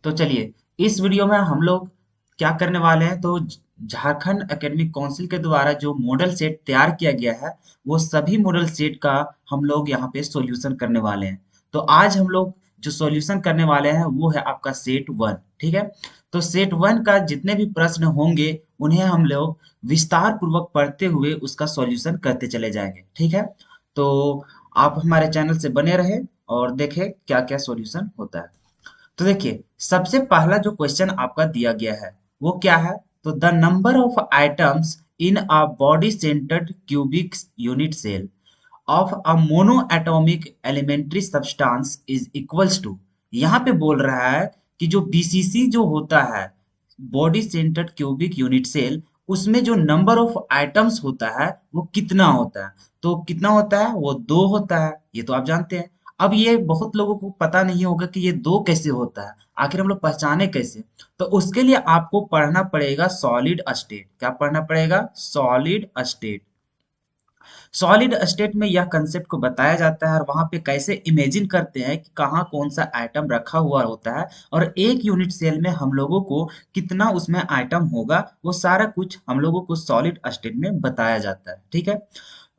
तो चलिए इस वीडियो में हम लोग क्या करने वाले हैं। तो झारखंड एकेडमिक काउंसिल के द्वारा जो मॉडल सेट तैयार किया गया है वो सभी मॉडल सेट का हम लोग यहाँ पे सॉल्यूशन करने वाले हैं। तो आज हम लोग जो सॉल्यूशन करने वाले हैं वो है आपका सेट वन। ठीक है। तो सेट वन का जितने भी प्रश्न होंगे उन्हें हम लोग विस्तार पूर्वक पढ़ते हुए उसका सॉल्यूशन करते चले जाएंगे। ठीक है। तो आप हमारे चैनल से बने रहे और देखें क्या क्या सॉल्यूशन होता है। तो देखिए सबसे पहला जो क्वेश्चन आपका दिया गया है वो क्या है। तो the number of items in a body centred cubic unit cell of a mono atomic elementary substance is equals to. यहाँ पे बोल रहा है कि जो बीसीसी जो होता है body centred cubic unit cell उसमें जो नंबर ऑफ आइटम्स होता है वो कितना होता है। तो कितना होता है वो दो होता है, ये तो आप जानते हैं। अब ये बहुत लोगों को पता नहीं होगा कि ये दो कैसे होता है, आखिर हम लोग पहचाने कैसे। तो उसके लिए आपको पढ़ना पड़ेगा सॉलिड स्टेट। क्या पढ़ना पड़ेगा? Solid state. सॉलिड स्टेट में यह कंसेप्ट को बताया जाता है और वहां पे कैसे इमेजिन करते हैं कि कहाँ कौन सा आइटम रखा हुआ होता है और एक यूनिट सेल में हम लोगों को कितना उसमें आइटम होगा, वो सारा कुछ हम लोगों को सॉलिड स्टेट में बताया जाता है। ठीक है।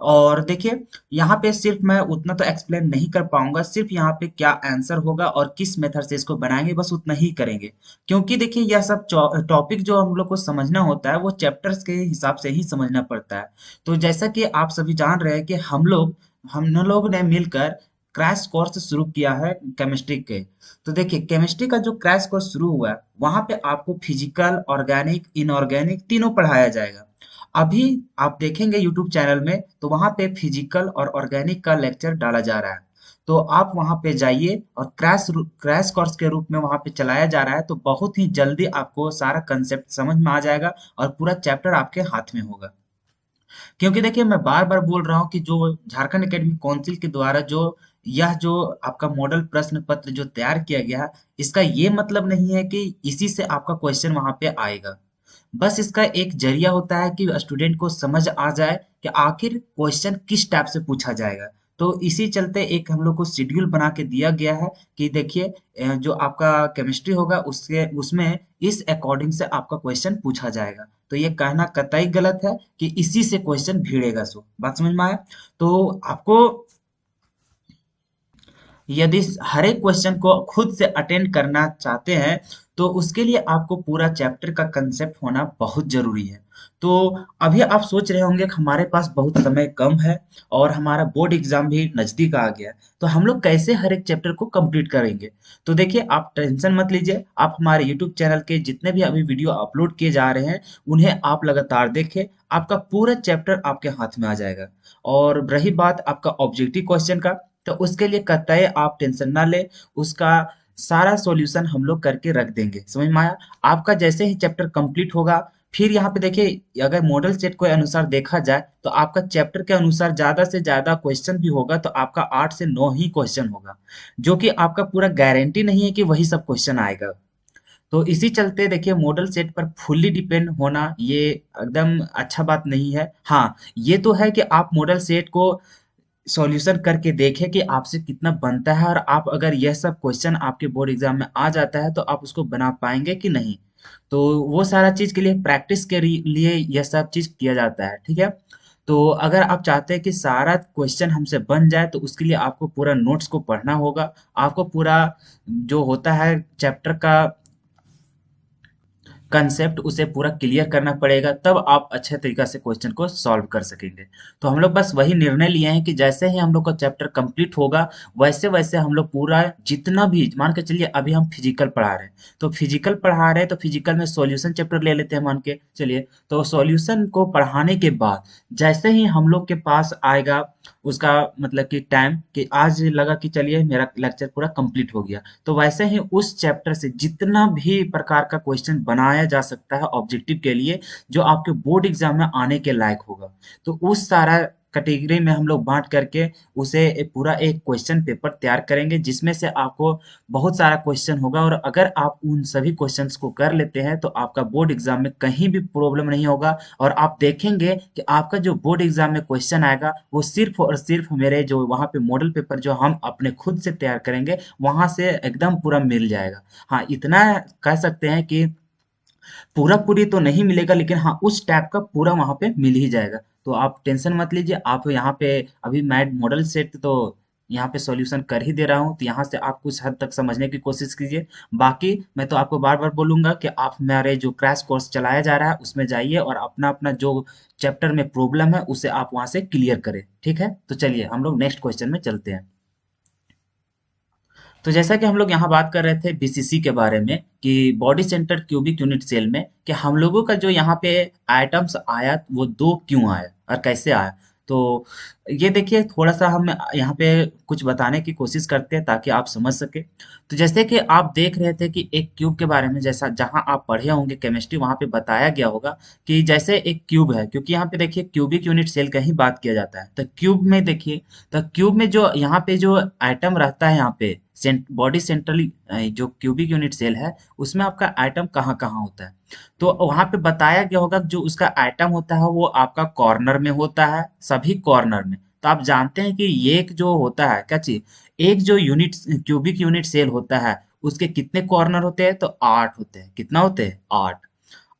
और देखिए यहाँ पे सिर्फ मैं उतना तो एक्सप्लेन नहीं कर पाऊंगा, सिर्फ यहाँ पे क्या आंसर होगा और किस मेथड से इसको बनाएंगे बस उतना ही करेंगे। क्योंकि देखिए यह सब टॉपिक जो हम लोग को समझना होता है वो चैप्टर्स के हिसाब से ही समझना पड़ता है। तो जैसा कि आप सभी जान रहे हैं कि हम लोग ने मिलकर क्रैश कोर्स शुरू किया है केमिस्ट्री के। तो देखिए केमिस्ट्री का जो क्रैश कोर्स शुरू हुआ है वहां पे आपको फिजिकल, ऑर्गेनिक, इनऑर्गेनिक तीनों पढ़ाया जाएगा। अभी आप देखेंगे यूट्यूब चैनल में तो वहां पे फिजिकल और ऑर्गेनिक का लेक्चर डाला जा रहा है। तो आप वहां पे जाइए और क्रैश कोर्स के रूप में वहां पे चलाया जा रहा है। तो बहुत ही जल्दी आपको सारा कंसेप्ट समझ में आ जाएगा और पूरा चैप्टर आपके हाथ में होगा। क्योंकि देखिए मैं बार बार बोल रहा हूँ कि जो झारखंड एकेडमिक काउंसिल के द्वारा जो आपका मॉडल प्रश्न पत्र जो तैयार किया गया है, इसका ये मतलब नहीं है कि इसी से आपका क्वेश्चन वहां पे आएगा। बस इसका एक जरिया होता है कि स्टूडेंट को समझ आ जाए कि आखिर क्वेश्चन किस टाइप से पूछा जाएगा। तो इसी चलते एक हम लोग को शेड्यूल बना के दिया गया है कि देखिए जो आपका केमिस्ट्री होगा उसके उसमें इस अकॉर्डिंग से आपका क्वेश्चन पूछा जाएगा। तो ये कहना कतई गलत है कि इसी से क्वेश्चन भिड़ेगा। सो बात समझ में आया? तो आपको यदि हर एक क्वेश्चन को खुद से अटेंड करना चाहते हैं तो उसके लिए आपको पूरा चैप्टर का कंसेप्ट होना बहुत जरूरी है। तो अभी आप सोच रहे होंगे कि हमारे पास बहुत समय कम है और हमारा बोर्ड एग्जाम भी नजदीक आ गया है, तो हम लोग कैसे हर एक चैप्टर को कंप्लीट करेंगे। तो देखिए आप टेंशन मत लीजिए, आप हमारे यूट्यूब चैनल के जितने भी अभी वीडियो अपलोड किए जा रहे हैं उन्हें आप लगातार देखें, आपका पूरा चैप्टर आपके हाथ में आ जाएगा। और रही बात आपका ऑब्जेक्टिव क्वेश्चन का, तो उसके लिए कतई आप टेंशन ना ले, उसका सारा सॉल्यूशन हम लोग करके रख देंगे। समझ में आया? आपका जैसे ही चैप्टर कंप्लीट होगा फिर यहाँ पे देखिए अगर मॉडल सेट के अनुसार देखा जाए तो आपका चैप्टर के अनुसार ज्यादा से ज्यादा क्वेश्चन भी होगा तो आपका 8 से 9 ही क्वेश्चन होगा, जो कि आपका पूरा गारंटी नहीं है कि वही सब क्वेश्चन आएगा। तो इसी चलते देखिए मॉडल सेट पर फुल्ली डिपेंड होना ये एकदम अच्छा बात नहीं है। हाँ, ये तो है कि आप मॉडल सेट को सॉल्यूशन करके देखें कि आपसे कितना बनता है और आप अगर यह सब क्वेश्चन आपके बोर्ड एग्जाम में आ जाता है तो आप उसको बना पाएंगे कि नहीं। तो वो सारा चीज के लिए प्रैक्टिस के लिए यह सब चीज किया जाता है। ठीक है। तो अगर आप चाहते हैं कि सारा क्वेश्चन हमसे बन जाए तो उसके लिए आपको पूरा नोट्स को पढ़ना होगा, आपको पूरा जो होता है चैप्टर का कंसेप्ट उसे पूरा क्लियर करना पड़ेगा, तब आप अच्छे तरीका से क्वेश्चन को सॉल्व कर सकेंगे। तो हम लोग बस वही निर्णय लिए हैं कि जैसे ही हम लोग का चैप्टर कंप्लीट होगा वैसे वैसे हम लोग पूरा जितना भी मान के चलिए अभी हम फिजिकल पढ़ा रहे हैं तो फिजिकल पढ़ा रहे हैं तो फिजिकल में सॉल्यूशन चैप्टर ले लेते हैं मान के चलिए। तो सॉल्यूशन को पढ़ाने के बाद जैसे ही हम लोग के पास आएगा उसका मतलब कि टाइम कि आज लगा कि चलिए मेरा लेक्चर पूरा कंप्लीट हो गया, तो वैसे ही उस चैप्टर से जितना भी प्रकार का क्वेश्चन बनाया बनाया जा सकता है ऑब्जेक्टिव के लिए, जो आपके बोर्ड एग्जाम में आने के लायक होगा। तो उस सारा कैटेगरी में हम लोग बांट करके उसे पूरा एक क्वेश्चन पेपर तैयार करेंगे, जिसमें से आपको बहुत सारा क्वेश्चन होगा, और अगर आप उन सभी क्वेश्चंस को कर लेते हैं तो आपका बोर्ड एग्जाम में कहीं भी प्रॉब्लम नहीं होगा। और आप देखेंगे कि आपका जो बोर्ड एग्जाम में क्वेश्चन आएगा वो सिर्फ और सिर्फ मेरे जो वहाँ पे मॉडल पेपर जो हम अपने खुद से तैयार करेंगे वहां से एकदम पूरा मिल जाएगा। हाँ, इतना कह सकते हैं कि पूरा पूरी तो नहीं मिलेगा, लेकिन हाँ उस टाइप का पूरा वहाँ पे मिल ही जाएगा। तो आप टेंशन मत लीजिए, आप यहाँ पे अभी मैं मॉडल सेट तो यहाँ पे सॉल्यूशन कर ही दे रहा हूँ, तो यहाँ से आप कुछ हद तक समझने की कोशिश कीजिए। बाकी मैं तो आपको बार बार बोलूंगा कि आप हमारे जो क्रैश कोर्स चलाया जा रहा है उसमें जाइए और अपना अपना जो चैप्टर में प्रॉब्लम है उसे आप वहाँ से क्लियर करें। ठीक है, तो चलिए हम लोग नेक्स्ट क्वेश्चन में चलते हैं। तो जैसा कि हम लोग यहाँ बात कर रहे थे बीसीसी के बारे में कि body centre cubic unit cell में कि हम लोगों का जो यहाँ पे आइटम्स आया वो दो क्यों आया और कैसे आया। तो ये देखिए, थोड़ा सा हम यहाँ पे कुछ बताने की कोशिश करते हैं ताकि आप समझ सके। तो जैसे कि आप देख रहे थे कि एक क्यूब के बारे में, जैसा जहाँ आप पढ़े होंगे केमिस्ट्री वहाँ पे बताया गया होगा कि जैसे एक क्यूब है, क्योंकि यहाँ पे देखिए क्यूबिक यूनिट सेल का ही बात किया जाता है। तो क्यूब में देखिए, तो क्यूब में जो यहाँ पे जो आइटम रहता है, यहाँ पे बॉडी सेंट्रली जो क्यूबिक यूनिट सेल है उसमें आपका आइटम कहाँ कहाँ होता है। तो वहां पे बताया गया होगा जो उसका आइटम होता है वो आपका कॉर्नर में होता है, सभी कॉर्नर में। तो आप जानते हैं कि ये एक जो होता है क्या चीज, एक जो यूनिट क्यूबिक यूनिट सेल होता है उसके कितने कॉर्नर होते हैं, तो 8 होते हैं। कितना होते हैं, 8।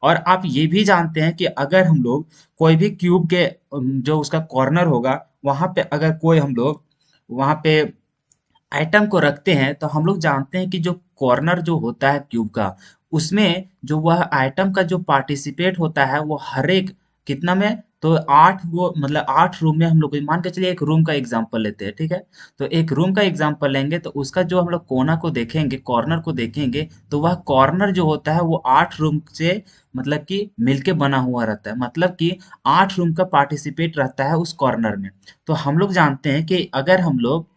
और आप ये भी जानते हैं कि अगर हम लोग कोई भी क्यूब के जो उसका कॉर्नर होगा वहां पे अगर कोई हम लोग वहां पे आइटम को रखते हैं तो हम लोग जानते हैं कि जो कॉर्नर जो होता है क्यूब का, उसमें जो वह आइटम का जो पार्टिसिपेट होता है वो हर एक कितना में, तो 8 वो मतलब 8 रूम में हम लोग मान के चलिए एक रूम का एग्जांपल लेते हैं। ठीक है, तो एक रूम का एग्जांपल लेंगे तो उसका जो हम लोग कोना को देखेंगे, कॉर्नर को देखेंगे, तो वह कॉर्नर जो होता है वो 8 रूम से मतलब कि मिलके बना हुआ रहता है, मतलब कि 8 रूम का पार्टिसिपेट रहता है उस कॉर्नर में। तो हम लोग जानते हैं कि अगर हम लोग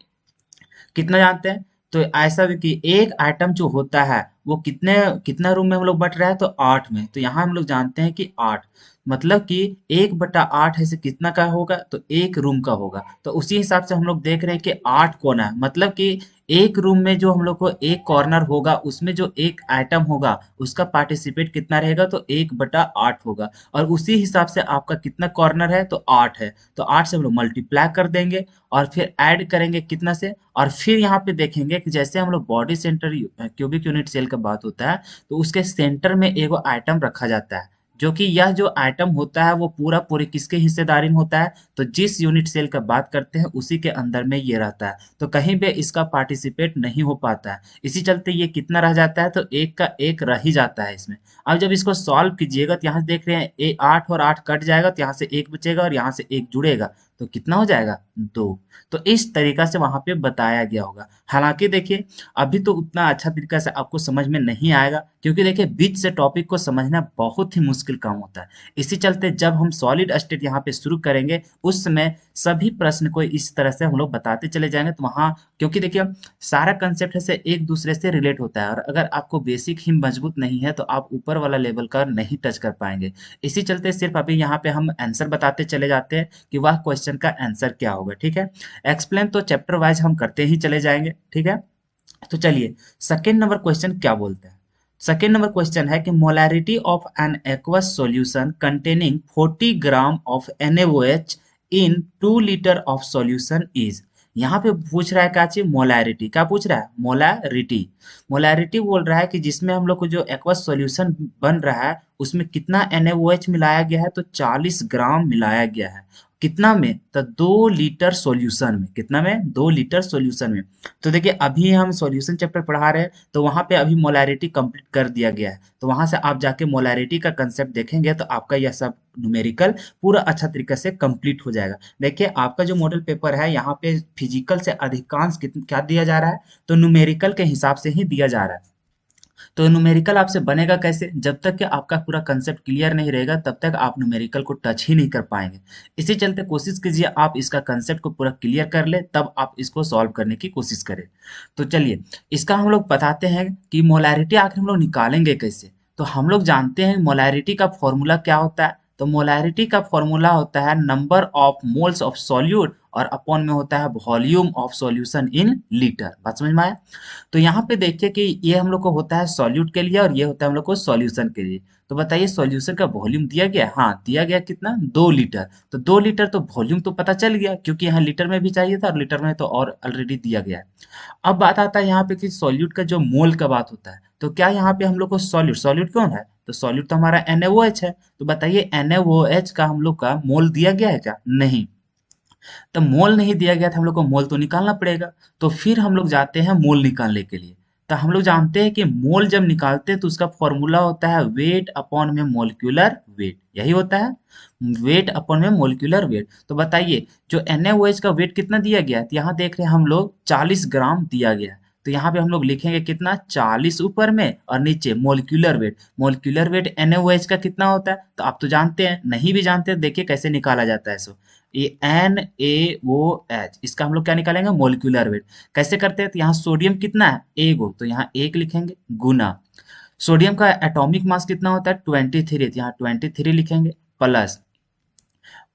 कितना जानते हैं, तो ऐसा भी कि एक आइटम जो होता है वो कितने कितना रूम में हम लोग बट रहा है, तो 8 में। तो यहाँ हम लोग जानते हैं कि 8 मतलब कि 1/8 है से कितना का होगा, तो एक रूम का होगा। तो उसी हिसाब से हम लोग देख रहे हैं कि 8 कोना है, मतलब कि एक रूम में जो हम लोग को एक कॉर्नर होगा उसमें जो एक आइटम होगा उसका पार्टिसिपेट कितना रहेगा, तो 1/8 होगा। और उसी हिसाब से आपका कितना कॉर्नर है, तो 8 है। तो 8 से हम लोग मल्टीप्लाई कर देंगे और फिर ऐड करेंगे कितना से, और फिर यहाँ पे देखेंगे कि जैसे हम लोग body centre cubic unit cell का बात होता है तो उसके सेंटर में एगो आइटम रखा जाता है, जो कि यह जो आइटम होता है वो पूरा पूरी किसके हिस्सेदारी में होता है, तो जिस यूनिट सेल का बात करते हैं उसी के अंदर में ये रहता है। तो कहीं भी इसका पार्टिसिपेट नहीं हो पाता है, इसी चलते ये कितना रह जाता है, तो एक का एक रह ही जाता है इसमें। अब जब इसको सॉल्व कीजिएगा तो यहाँ से देख रहे हैं 8 और 8 कट जाएगा, तो यहाँ से एक बचेगा और यहाँ से एक जुड़ेगा, तो कितना हो जाएगा, 2। तो इस तरीका से वहां पे बताया गया होगा। हालांकि देखिए अभी तो उतना अच्छा तरीका से आपको समझ में नहीं आएगा, क्योंकि देखिए बीच से टॉपिक को समझना बहुत ही मुश्किल काम होता है। इसी चलते जब हम सॉलिड स्टेट यहाँ पे शुरू करेंगे उस समय सभी प्रश्न को इस तरह से हम लोग बताते चले जाएंगे, तो वहाँ क्योंकि देखिए सारा कंसेप्ट से एक दूसरे से रिलेट होता है, और अगर आपको बेसिक ही मजबूत नहीं है तो आप ऊपर वाला लेवल का नहीं टच कर पाएंगे। इसी चलते सिर्फ अभी यहाँ पे हम आंसर बताते चले जाते हैं कि वह क्वेश्चन का आंसर क्या होगा। ठीक है, एक्सप्लेन तो चैप्टर वाइज हम करते ही चले जाएंगे। ठीक है, तो चलिए सेकेंड नंबर क्वेश्चन क्या बोलते हैं। सेकेंड नंबर क्वेश्चन है कि molarity of an aqueous solution containing 40 gram of NaOH in 2 litre of solution is. यहाँ पे पूछ रहा है क्या चीज, मोलैरिटी। क्या पूछ रहा है, मोलैरिटी। मोलैरिटी बोल रहा है कि जिसमें हम लोग को जो एक्वस सॉल्यूशन बन रहा है उसमें कितना NaOH मिलाया गया है, तो 40 ग्राम मिलाया गया है। कितना में, तो 2 लीटर सॉल्यूशन में। कितना में, 2 लीटर सॉल्यूशन में। तो देखिए अभी हम सॉल्यूशन चैप्टर पढ़ा रहे हैं तो वहां पे अभी मोलैरिटी कंप्लीट कर दिया गया है, तो वहां से आप जाके मोलैरिटी का कंसेप्ट देखेंगे तो आपका यह सब न्यूमेरिकल पूरा अच्छा तरीके से कंप्लीट हो जाएगा। देखिए आपका जो मॉडल पेपर है यहाँ पे फिजिकल से अधिकांश क्या दिया जा रहा है, तो न्यूमेरिकल के हिसाब से ही दिया जा रहा है। तो न्यूमेरिकल आपसे बनेगा कैसे, जब तक कि आपका पूरा कंसेप्ट क्लियर नहीं रहेगा तब तक आप न्यूमेरिकल को टच ही नहीं कर पाएंगे। इसी चलते कोशिश कीजिए आप इसका कंसेप्ट को पूरा क्लियर कर ले, तब आप इसको सॉल्व करने की कोशिश करें। तो चलिए इसका हम लोग बताते हैं कि मोलैरिटी आखिर हम लोग निकालेंगे कैसे। तो हम लोग जानते हैं मोलैरिटी का फॉर्मूला क्या होता है। तो मोलैरिटी का फॉर्मूला होता है number of moles of solute और अपॉन में होता है volume of solution in litre. बात समझ में आया। तो यहाँ पे देखिए कि ये हम लोग को होता है सॉल्यूट के लिए और ये होता है हम लोग को सॉल्यूशन के लिए। तो बताइए सॉल्यूशन का वॉल्यूम दिया गया, हाँ दिया गया कितना 2 लीटर। तो 2 लीटर तो वॉल्यूम तो पता चल गया क्योंकि यहाँ लीटर में भी चाहिए था और लीटर में तो और ऑलरेडी दिया गया है। अब बात आता है यहाँ पे कि सॉल्यूट का जो मोल का बात होता है, तो क्या यहाँ पे हम लोग को सॉल्यूट सॉल्यूट कौन है, तो सॉल्यूट तो हमारा NaOH है। तो बताइए NaOH का हम लोग का मोल दिया गया है क्या, नहीं। तो मोल नहीं दिया गया था, हम लोग को मोल तो निकालना पड़ेगा। तो फिर हम लोग जाते हैं मोल निकालने के लिए। तो हम लोग जानते हैं कि मोल जब निकालते हैं तो उसका फॉर्मूला होता है वेट अपॉन में मोलिक्यूलर वेट, यही होता है वेट अपॉन में मोलिक्यूलर वेट। तो बताइए जो NaOH का वेट कितना दिया गया है, तो यहाँ देख रहे हैं हम लोग 40 ग्राम दिया गया है। तो यहाँ पे हम लोग लिखेंगे कितना 40 ऊपर में और नीचे molecular weight. Molecular weight NaOH का कितना होता है, तो आप तो जानते हैं, नहीं भी जानते हैं देखिए कैसे निकाला जाता है इसको। ये NaOH इसका हम लोग क्या निकालेंगे मोलिकुलर वेट। कैसे करते हैं, तो यहाँ सोडियम कितना है एगो, तो यहाँ एक लिखेंगे गुना सोडियम का एटॉमिक मास कितना होता है 23, तो यहाँ 23 लिखेंगे प्लस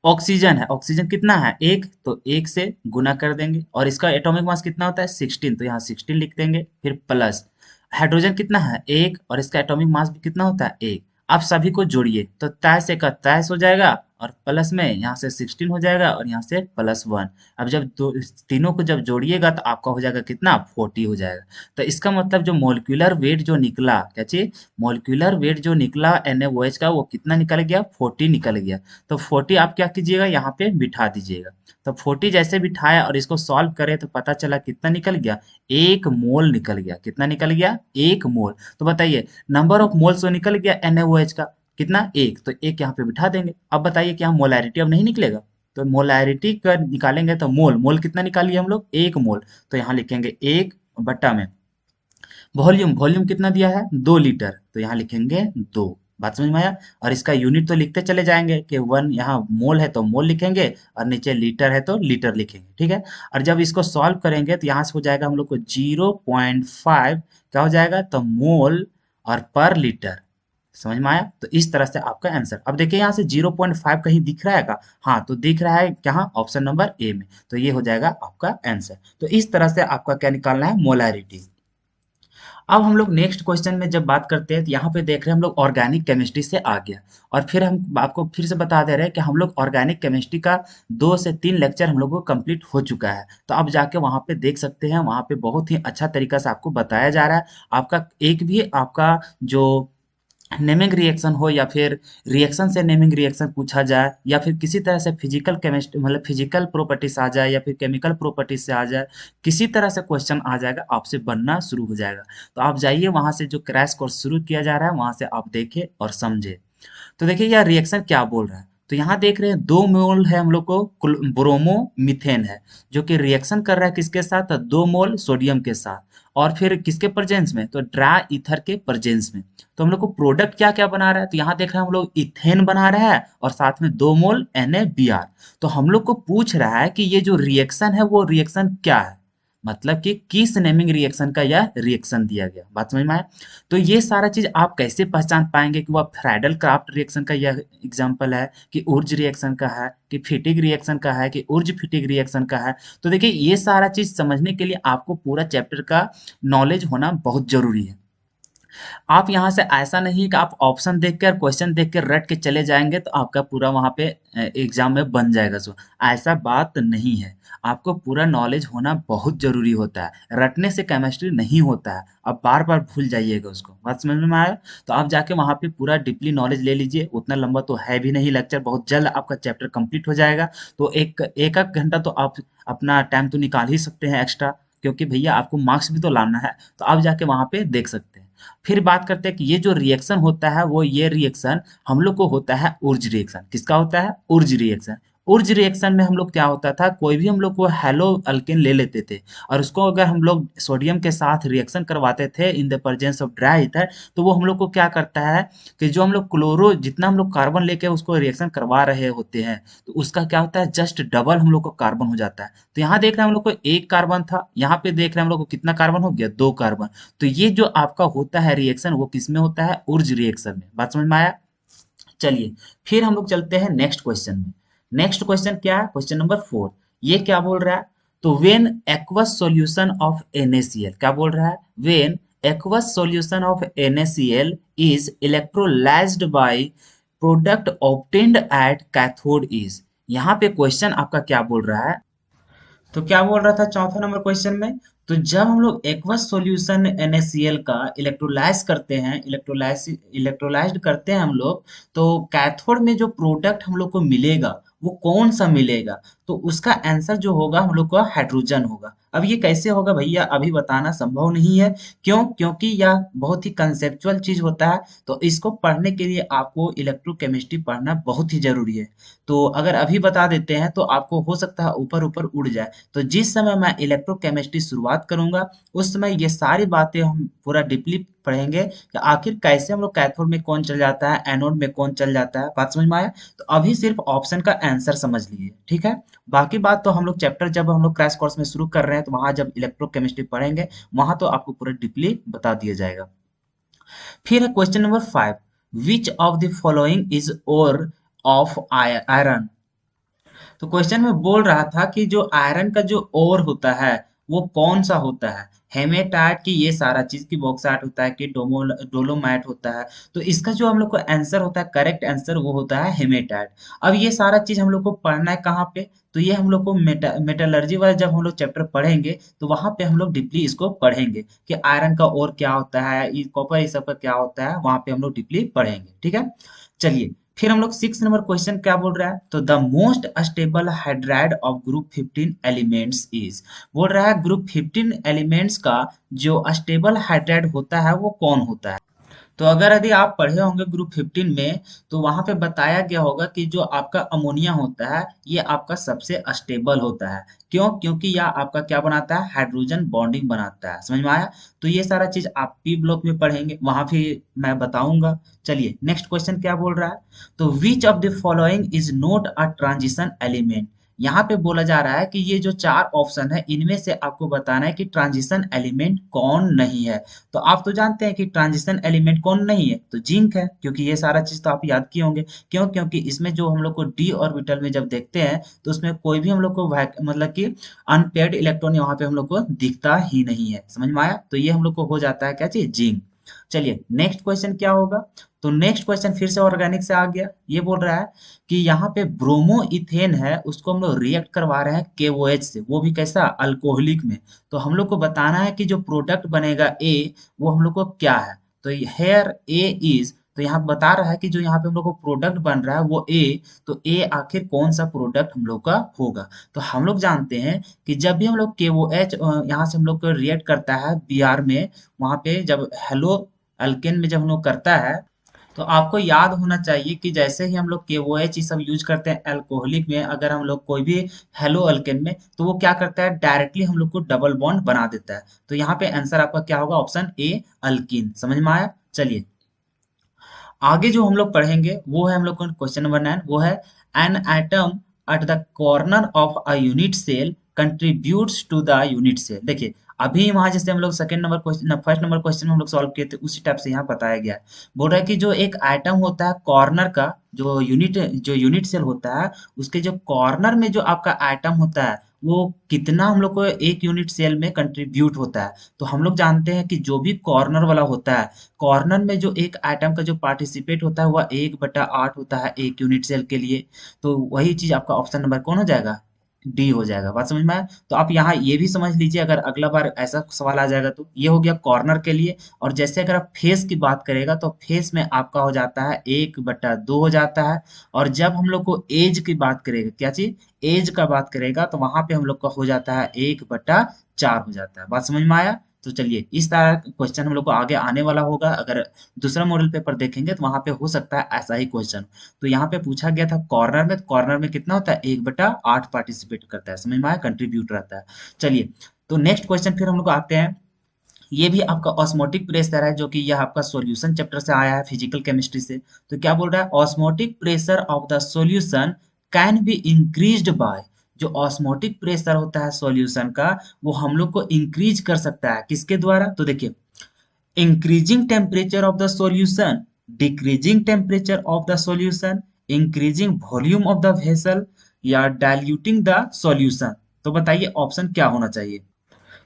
ऑक्सीजन है, ऑक्सीजन कितना है एक, तो एक से गुना कर देंगे और इसका एटॉमिक मास कितना होता है 16, तो यहाँ 16 लिख देंगे फिर प्लस हाइड्रोजन कितना है एक और इसका एटॉमिक मास भी कितना होता है एक। आप सभी को जोड़िए तो 23 से का 23 हो जाएगा और प्लस में यहाँ से 16 हो जाएगा और यहाँ से +1। अब जब दो तीनों को जब जोड़िएगा तो आपका हो जाएगा कितना 40 हो जाएगा। तो इसका मतलब जो मोलिकुलर वेट जो निकला, क्या चीज मोलिकुलर वेट जो निकला NaOH का वो कितना निकल गया 40 निकल गया। तो 40 आप क्या कीजिएगा यहाँ पे बिठा दीजिएगा। तो 40 जैसे बिठाया और इसको सॉल्व करें तो पता चला कितना निकल गया 1 मोल निकल गया। कितना निकल गया 1 मोल। तो बताइए नंबर ऑफ मोल्स तो निकल गया NaOH का कितना एक, तो एक यहाँ पे बिठा देंगे। अब बताइए क्या मोलैरिटी अब नहीं निकलेगा, तो मोलैरिटी का निकालेंगे तो मोल मोल कितना निकालिए हम लोग 1 मोल। तो यहाँ लिखेंगे 1 में वॉल्यूम वॉल्यूम कितना दिया है 2 लीटर, तो यहाँ लिखेंगे 2। बात समझ में आया। और इसका यूनिट तो लिखते चले जाएंगे कि 1 यहाँ मोल है तो मोल लिखेंगे और नीचे लीटर है तो लीटर लिखेंगे, ठीक है। और जब इसको सॉल्व करेंगे तो यहाँ से हो जाएगा हम लोग को 0.5 क्या हो जाएगा तो मोल और पर लीटर। समझ में आया। तो इस तरह से आपका आंसर। अब देखिए यहाँ से 0.5 कहीं दिख रहा है का, हाँ तो दिख रहा है कहाँ ऑप्शन नंबर ए में। तो ये हो जाएगा आपका आंसर। तो इस तरह से आपका क्या निकालना है मोलैरिटी। अब हम लोग नेक्स्ट क्वेश्चन में जब बात करते हैं तो यहाँ पे देख रहे हैं हम लोग ऑर्गेनिक केमिस्ट्री से आ गया। और फिर हम आपको फिर से बता दे रहे हैं कि हम लोग ऑर्गेनिक केमिस्ट्री का 2 से 3 लेक्चर हम लोग को कंप्लीट हो चुका है। तो अब जाके वहाँ पे देख सकते हैं, वहाँ पे बहुत ही अच्छा तरीका से आपको बताया जा रहा है। आपका एक भी आपका जो नेमिंग रिएक्शन हो या फिर रिएक्शन से नेमिंग रिएक्शन पूछा जाए या फिर किसी तरह से फिजिकल केमिस्ट्री मतलब फिजिकल प्रॉपर्टीज आ जाए या फिर केमिकल प्रॉपर्टीज से आ जाए, किसी तरह से क्वेश्चन आ जाएगा आपसे बनना शुरू हो जाएगा। तो आप जाइए वहां से जो क्रैश कोर्स शुरू किया जा रहा है वहां से आप देखें और समझे। तो देखिए यह रिएक्शन क्या बोल रहा है। तो यहाँ देख रहे हैं 2 मोल है हम लोग को ब्रोमो मीथेन है जो कि रिएक्शन कर रहा है किसके साथ, तो 2 मोल सोडियम के साथ। और फिर किसके प्रेजेंस में, तो ड्राई ईथर के प्रेजेंस में। तो हम लोग को प्रोडक्ट क्या क्या बना रहा है, तो यहाँ देख रहे हैं हम लोग इथेन बना रहा है और साथ में 2 मोल NaBr। तो हम लोग को पूछ रहा है कि ये जो रिएक्शन है वो रिएक्शन क्या है, मतलब कि किस नेमिंग रिएक्शन का यह रिएक्शन दिया गया। बात समझ में आया। तो ये सारा चीज आप कैसे पहचान पाएंगे कि वह फ्राइडल क्राफ्ट रिएक्शन का यह एग्जांपल है कि उर्ज रिएक्शन का है कि फिटिक रिएक्शन का है कि उर्ज फिटिक रिएक्शन का है। तो देखिए ये सारा चीज समझने के लिए आपको पूरा चैप्टर का नॉलेज होना बहुत जरूरी है। आप यहाँ से ऐसा नहीं कि आप ऑप्शन देख कर क्वेश्चन देख कर रट के चले जाएंगे तो आपका पूरा वहाँ पे एग्जाम में बन जाएगा। सो ऐसा बात नहीं है, आपको पूरा नॉलेज होना बहुत जरूरी होता है। रटने से केमिस्ट्री नहीं होता है, आप बार बार भूल जाइएगा उसको। बात समझ में आया। तो आप जाके वहाँ पे पूरा डीपली नॉलेज ले लीजिए। उतना लंबा तो है भी नहीं लेक्चर, बहुत जल्द आपका चैप्टर कंप्लीट हो जाएगा। तो एक एक एक घंटा तो आप अपना टाइम तो निकाल ही सकते हैं एक्स्ट्रा, क्योंकि भैया आपको मार्क्स भी तो लाना है। तो आप जाके वहाँ पे देख सकते हैं। फिर बात करते हैं कि ये जो रिएक्शन होता है वो ये रिएक्शन हम लोग को होता है उर्ज रिएक्शन। किसका होता है, उर्ज रिएक्शन। उर्ज रिएक्शन में हम लोग क्या होता था, कोई भी हम लोग को हेलो अल्केन ले लेते थे और उसको अगर हम लोग सोडियम के साथ रिएक्शन करवाते थे in the presence of dry ether, तो वो हम लोग को क्या करता है कि जो हम लोग क्लोरो जितना हम लोग कार्बन लेके उसको रिएक्शन करवा रहे होते हैं, तो उसका क्या होता है, जस्ट डबल हम लोग को कार्बन हो जाता है। तो यहाँ देख रहे हैं हम लोग को एक कार्बन था, यहाँ पे देख रहे हैं हम लोग को कितना कार्बन हो गया, दो कार्बन। तो ये जो आपका होता है रिएक्शन, वो किस में होता है, उर्ज रिएक्शन में। बात समझ में आया? चलिए फिर हम लोग चलते हैं नेक्स्ट क्वेश्चन में। नेक्स्ट क्वेश्चन क्या है, क्वेश्चन नंबर 4। ये क्या बोल रहा है, तो when aqueous solution of NaCl, क्या बोल रहा है, when aqueous solution of NaCl is electrolyzed by product obtained at cathode is। यहाँ पे क्वेश्चन आपका क्या बोल रहा है, तो क्या बोल रहा था चौथा नंबर क्वेश्चन में, तो जब हम लोग एक्वस सॉल्यूशन NaCl का इलेक्ट्रोलाइज करते हैं, इलेक्ट्रोलाइज्ड करते हैं हम लोग, तो कैथोड में जो प्रोडक्ट हम लोग को मिलेगा वो कौन सा मिलेगा, तो उसका आंसर जो होगा हम लोग का हाइड्रोजन होगा। अब ये कैसे होगा भैया, अभी बताना संभव नहीं है। क्यों? क्योंकि यह बहुत ही कंसेप्चुअल चीज होता है, तो इसको पढ़ने के लिए आपको इलेक्ट्रोकेमिस्ट्री पढ़ना बहुत ही जरूरी है। तो अगर अभी बता देते हैं तो आपको हो सकता है ऊपर ऊपर उड़ जाए। तो जिस समय मैं इलेक्ट्रोकेमिस्ट्री शुरुआत करूंगा, उस समय ये सारी बातें हम पूरा डीपली पढ़ेंगे कि आखिर कैसे हम लोग कैथोड में कौन चल जाता है, एनोड में कौन चल जाता है। बात समझ में आया? तो अभी सिर्फ ऑप्शन का आंसर समझ लीजिए, ठीक है। बाकी बात तो हम लोग चैप्टर जब हम लोग क्रैश कोर्स में शुरू कर रहे हैं, तो वहां जब इलेक्ट्रोकेमिस्ट्री पढ़ेंगे, वहां तो आपको पूरा डीपली बता दिया जाएगा। फिर है question number 5, which of the following is ore of iron. तो क्वेश्चन में बोल रहा था कि जो आयरन का जो ओर होता है वो कौन सा होता है, हेमेटाइट की ये सारा चीज की बॉक्साइट होता है कि डोलोमाइट होता है। तो इसका जो हम लोग को आंसर होता है, करेक्ट आंसर वो होता है हेमेटाइट। अब ये सारा चीज हम लोग को पढ़ना है कहाँ पे, तो ये हम लोग को मेटलर्जी वाला जब हम लोग चैप्टर पढ़ेंगे, तो वहां पे हम लोग डीपली इसको पढ़ेंगे कि आयरन का ओर क्या होता है, कॉपर ये सब का क्या होता है, वहां पे हम लोग डीपली पढ़ेंगे, ठीक है। चलिए फिर हम लोग 6 नंबर क्वेश्चन क्या बोल रहा है, तो the most stable hydride of group 15 elements is. बोल रहा है ग्रुप 15 एलिमेंट्स का जो स्टेबल हाइड्राइड होता है वो कौन होता है। तो अगर यदि आप पढ़े होंगे ग्रुप 15 में, तो वहां पे बताया गया होगा कि जो आपका अमोनिया होता है ये आपका सबसे स्टेबल होता है। क्यों? क्योंकि यह आपका क्या बनाता है, हाइड्रोजन बॉन्डिंग बनाता है। समझ में आया? तो ये सारा चीज आप पी ब्लॉक में पढ़ेंगे, वहां भी मैं बताऊंगा। चलिए नेक्स्ट क्वेश्चन क्या बोल रहा है, तो which of the following is not a transition element. यहाँ पे बोला जा रहा है कि ये जो 4 ऑप्शन है, इनमें से आपको बताना है कि ट्रांजिशन एलिमेंट कौन नहीं है। तो आप तो जानते हैं कि ट्रांजिशन एलिमेंट कौन नहीं है, तो जिंक है, क्योंकि ये सारा चीज तो आप याद किए होंगे। क्यों? क्योंकि इसमें जो हम लोग को डी ऑर्बिटल में जब देखते हैं, तो उसमें कोई भी हम लोग को मतलब कि अनपेयर्ड इलेक्ट्रॉन वहां पे हम लोग को दिखता ही नहीं है। समझ में आया? तो ये हम लोग को हो जाता है क्या चीज, जिंक। चलिए नेक्स्ट क्वेश्चन क्या होगा, तो नेक्स्ट क्वेश्चन फिर से ऑर्गेनिक से आ गया। ये बोल रहा है कि यहाँ पे ब्रोमो इथेन है, उसको हम लोग रिएक्ट करवा रहे हैं KOH से, वो भी कैसा, अल्कोहलिक में। तो हम लोग को बताना है कि जो प्रोडक्ट बनेगा ए, वो हम लोग को क्या है। तो हेयर ए इज, तो यहाँ बता रहा है कि जो यहाँ पे हम लोग को प्रोडक्ट बन रहा है वो ए, तो ए आखिर कौन सा प्रोडक्ट हम लोग का होगा। तो हम लोग जानते हैं कि जब भी हम लोग KOH यहाँ से हम लोग को रिएक्ट करता है Br में, वहां पे जब हेलो अल्केन में जब हम लोग करता है, तो आपको याद होना चाहिए कि जैसे ही हम लोग KOH ये सब यूज करते हैं अल्कोहलिक में, अगर हम लोग कोई भी हेलो अल्केन में, तो वो क्या करता है, डायरेक्टली हम लोग को डबल बॉन्ड बना देता है। तो यहाँ पे आंसर आपका क्या होगा, ऑप्शन ए अल्कीन। समझ में आया? चलिए आगे जो हम लोग पढ़ेंगे वो है हम लोग का क्वेश्चन नंबर 9, वो है an atom at the corner of a unit cell contributes to the unit cell. देखिए अभी वहां जैसे हम लोग second number question, first number question में हम लोग सॉल्व किए थे, उसी टाइप से यहाँ बताया गया है। बोल रहा है कि जो एक आइटम होता है कॉर्नर का, जो यूनिट सेल होता है, उसके जो कॉर्नर में जो आपका आइटम होता है, वो कितना हम लोग को एक यूनिट सेल में कंट्रीब्यूट होता है। तो हम लोग जानते हैं कि जो भी कॉर्नर वाला होता है, कॉर्नर में जो एक आइटम का जो पार्टिसिपेट होता है वह 1/8 होता है एक यूनिट सेल के लिए। तो वही चीज आपका ऑप्शन नंबर कौन हो जाएगा, डी हो जाएगा। बात समझ में आया? तो आप यहाँ ये भी समझ लीजिए, अगर अगला बार ऐसा सवाल आ जाएगा तो ये हो गया कॉर्नर के लिए। और जैसे अगर आप फेस की बात करेगा, तो फेस में आपका हो जाता है 1/2 हो जाता है। और जब हम लोग को एज की बात करेगा, क्या चीज, एज का बात करेगा, तो वहां पे हम लोग का हो जाता है 1/4 हो जाता है। बात समझ में आया? तो चलिए इस तरह क्वेश्चन हम लोग को आगे आने वाला होगा। अगर दूसरा मॉडल पेपर देखेंगे तो वहां पे हो सकता है ऐसा ही क्वेश्चन। तो यहाँ पे पूछा गया था कॉर्नर में, कॉर्नर में कितना होता है 1/8 पार्टिसिपेट करता है, समझ में आया, कंट्रीब्यूट रहता है। चलिए तो नेक्स्ट क्वेश्चन फिर हम लोग आते हैं। ये भी आपका ऑस्मोटिक प्रेशर है, जो कि यह आपका सॉल्यूशन चैप्टर से आया है, फिजिकल केमिस्ट्री से। तो क्या बोल रहा है, osmotic pressure of the solution can be increased by. जो ऑस्मोटिक प्रेशर होता है सॉल्यूशन का, वो हम लोग को इंक्रीज कर सकता है किसके द्वारा, तो देखिए increasing temperature of the solution, decreasing temperature of the solution, increasing volume of the vessel, या diluting the solution। तो बताइए ऑप्शन क्या होना चाहिए।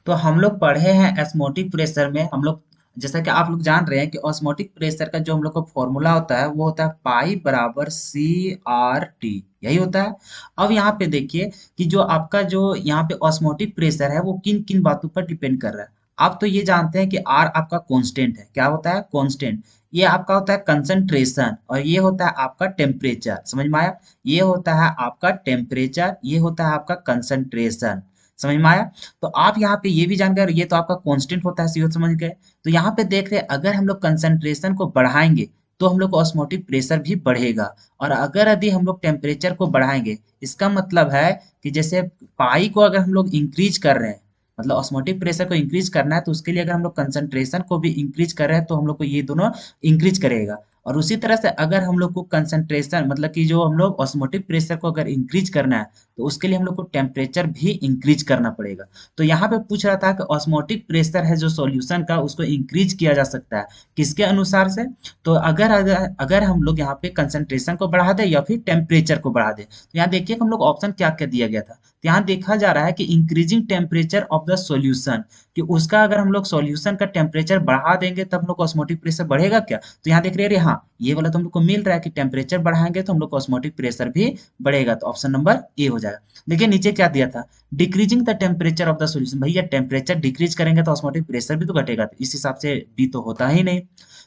तो हम लोग पढ़े हैं एस्मोटिक प्रेशर में, हम लोग जैसा कि आप लोग जान रहे हैं कि ऑस्मोटिक प्रेशर का जो हम लोग का फॉर्मूला होता है वो होता है पाई बराबर CRT, यही होता है। अब यहाँ पे देखिए कि जो आपका जो यहाँ पे ऑस्मोटिक प्रेशर है वो किन किन बातों पर डिपेंड कर रहा है। आप तो ये जानते हैं कि R आपका कांस्टेंट है, क्या होता है कांस्टेंट। ये आपका होता है कंसंट्रेशन, और ये होता है आपका टेम्परेचर, समझ में आया। ये होता है आपका टेम्परेचर, ये होता है आपका कंसंट्रेशन, समझ में आया। तो आप यहाँ पे ये भी जान गए, ये तो आपका कांस्टेंट होता है, सीओ समझ गए। तो यहाँ पे देख रहे हैं अगर हम लोग कंसंट्रेशन को बढ़ाएंगे तो हम लोग को ऑस्मोटिक प्रेशर भी बढ़ेगा, और अगर यदि हम लोग टेम्परेचर को बढ़ाएंगे, इसका मतलब है कि जैसे पाई को अगर हम लोग इंक्रीज कर रहे हैं, मतलब ऑस्मोटिक प्रेशर को इंक्रीज करना है, तो उसके लिए अगर हम लोग कंसंट्रेशन को भी इंक्रीज कर रहे हैं तो हम लोग को ये दोनों इंक्रीज करेगा। और उसी तरह से अगर हम लोग को कंसंट्रेशन मतलब कि जो हम लोग ऑस्मोटिक प्रेशर को अगर इंक्रीज करना है, तो उसके लिए हम लोग को टेम्परेचर भी इंक्रीज करना पड़ेगा। तो यहाँ पे पूछ रहा था कि ऑस्मोटिक प्रेशर है जो सॉल्यूशन का, उसको इंक्रीज किया जा सकता है किसके अनुसार से। तो अगर अगर अगर हम लोग यहाँ पे कंसंट्रेशन को बढ़ा दें या फिर टेम्परेचर को बढ़ा दें, तो यहाँ देखिए हम लोग ऑप्शन क्या क्या दिया गया था। तो यहाँ देखा जा रहा है कि increasing temperature of the solution, कि उसका अगर हम लोग सॉल्यूशन का टेम्परेचर बढ़ा देंगे तब हम लोग ऑस्मोटिक प्रेशर बढ़ेगा क्या। तो यहाँ देख रहे हैं हाँ, ये वाला तो हम लोग को मिल रहा है कि टेम्परेचर बढ़ाएंगे तो हम लोग को ऑस्मोटिक प्रेशर भी बढ़ेगा। तो ऑप्शन नंबर ए हो जाएगा। देखिए नीचे क्या दिया था, decreasing the temperature of the solution, भैया टेम्परेचर डिक्रीज करेंगे तो ऑस्मोटिक प्रेशर भी तो घटेगा, तो इस हिसाब से बी तो होता ही नहीं।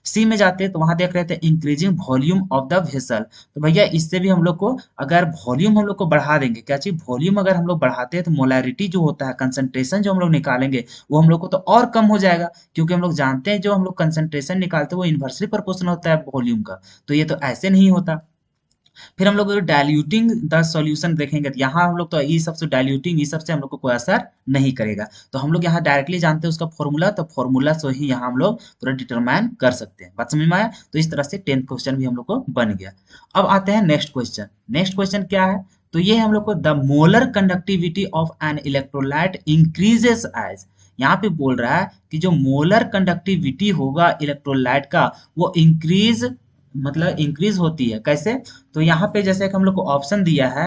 सी में जाते हैं तो वहां देख रहे थे increasing volume of the vessel, तो भैया इससे भी हम लोग को अगर वॉल्यूम हम लोग को बढ़ा देंगे, क्या चीज वॉल्यूम अगर हम लोग बढ़ाते हैं तो मोलैरिटी जो होता है, कंसंट्रेशन जो हम लोग निकालेंगे वो हम लोग को तो और कम हो जाएगा, क्योंकि हम लोग जानते हैं जो हम लोग कंसंट्रेशन निकालते हैं वो इन्वर्सली प्रोपोर्शनल होता है वॉल्यूम का। तो ये तो ऐसे नहीं होता। फिर हम लोग डाइल्यूटिंग द सॉल्यूशन देखेंगे, तो यहाँ हम लोग तो ये सबसे डाइल्यूटिंग, ये सबसे हम लोग को कोई असर नहीं करेगा। तो हम लोग यहाँ डायरेक्टली जानते हैं उसका फॉर्मूला, तो फॉर्मूला से ही यहाँ हम लोग पूरा डिटरमाइन कर सकते हैं। बात समझ में आया। तो इस तरह से 10th क्वेश्चन भी हम लोग को बन गया। अब आते हैं नेक्स्ट क्वेश्चन। नेक्स्ट क्वेश्चन क्या है, तो ये हम लोग को the molar conductivity of an electrolyte increases as, यहाँ पे बोल रहा है कि जो मोलर कंडक्टिविटी होगा इलेक्ट्रोलाइट का वो इंक्रीज मतलब इंक्रीज होती है कैसे। तो यहाँ पे जैसे कि हम लोग को ऑप्शन दिया है,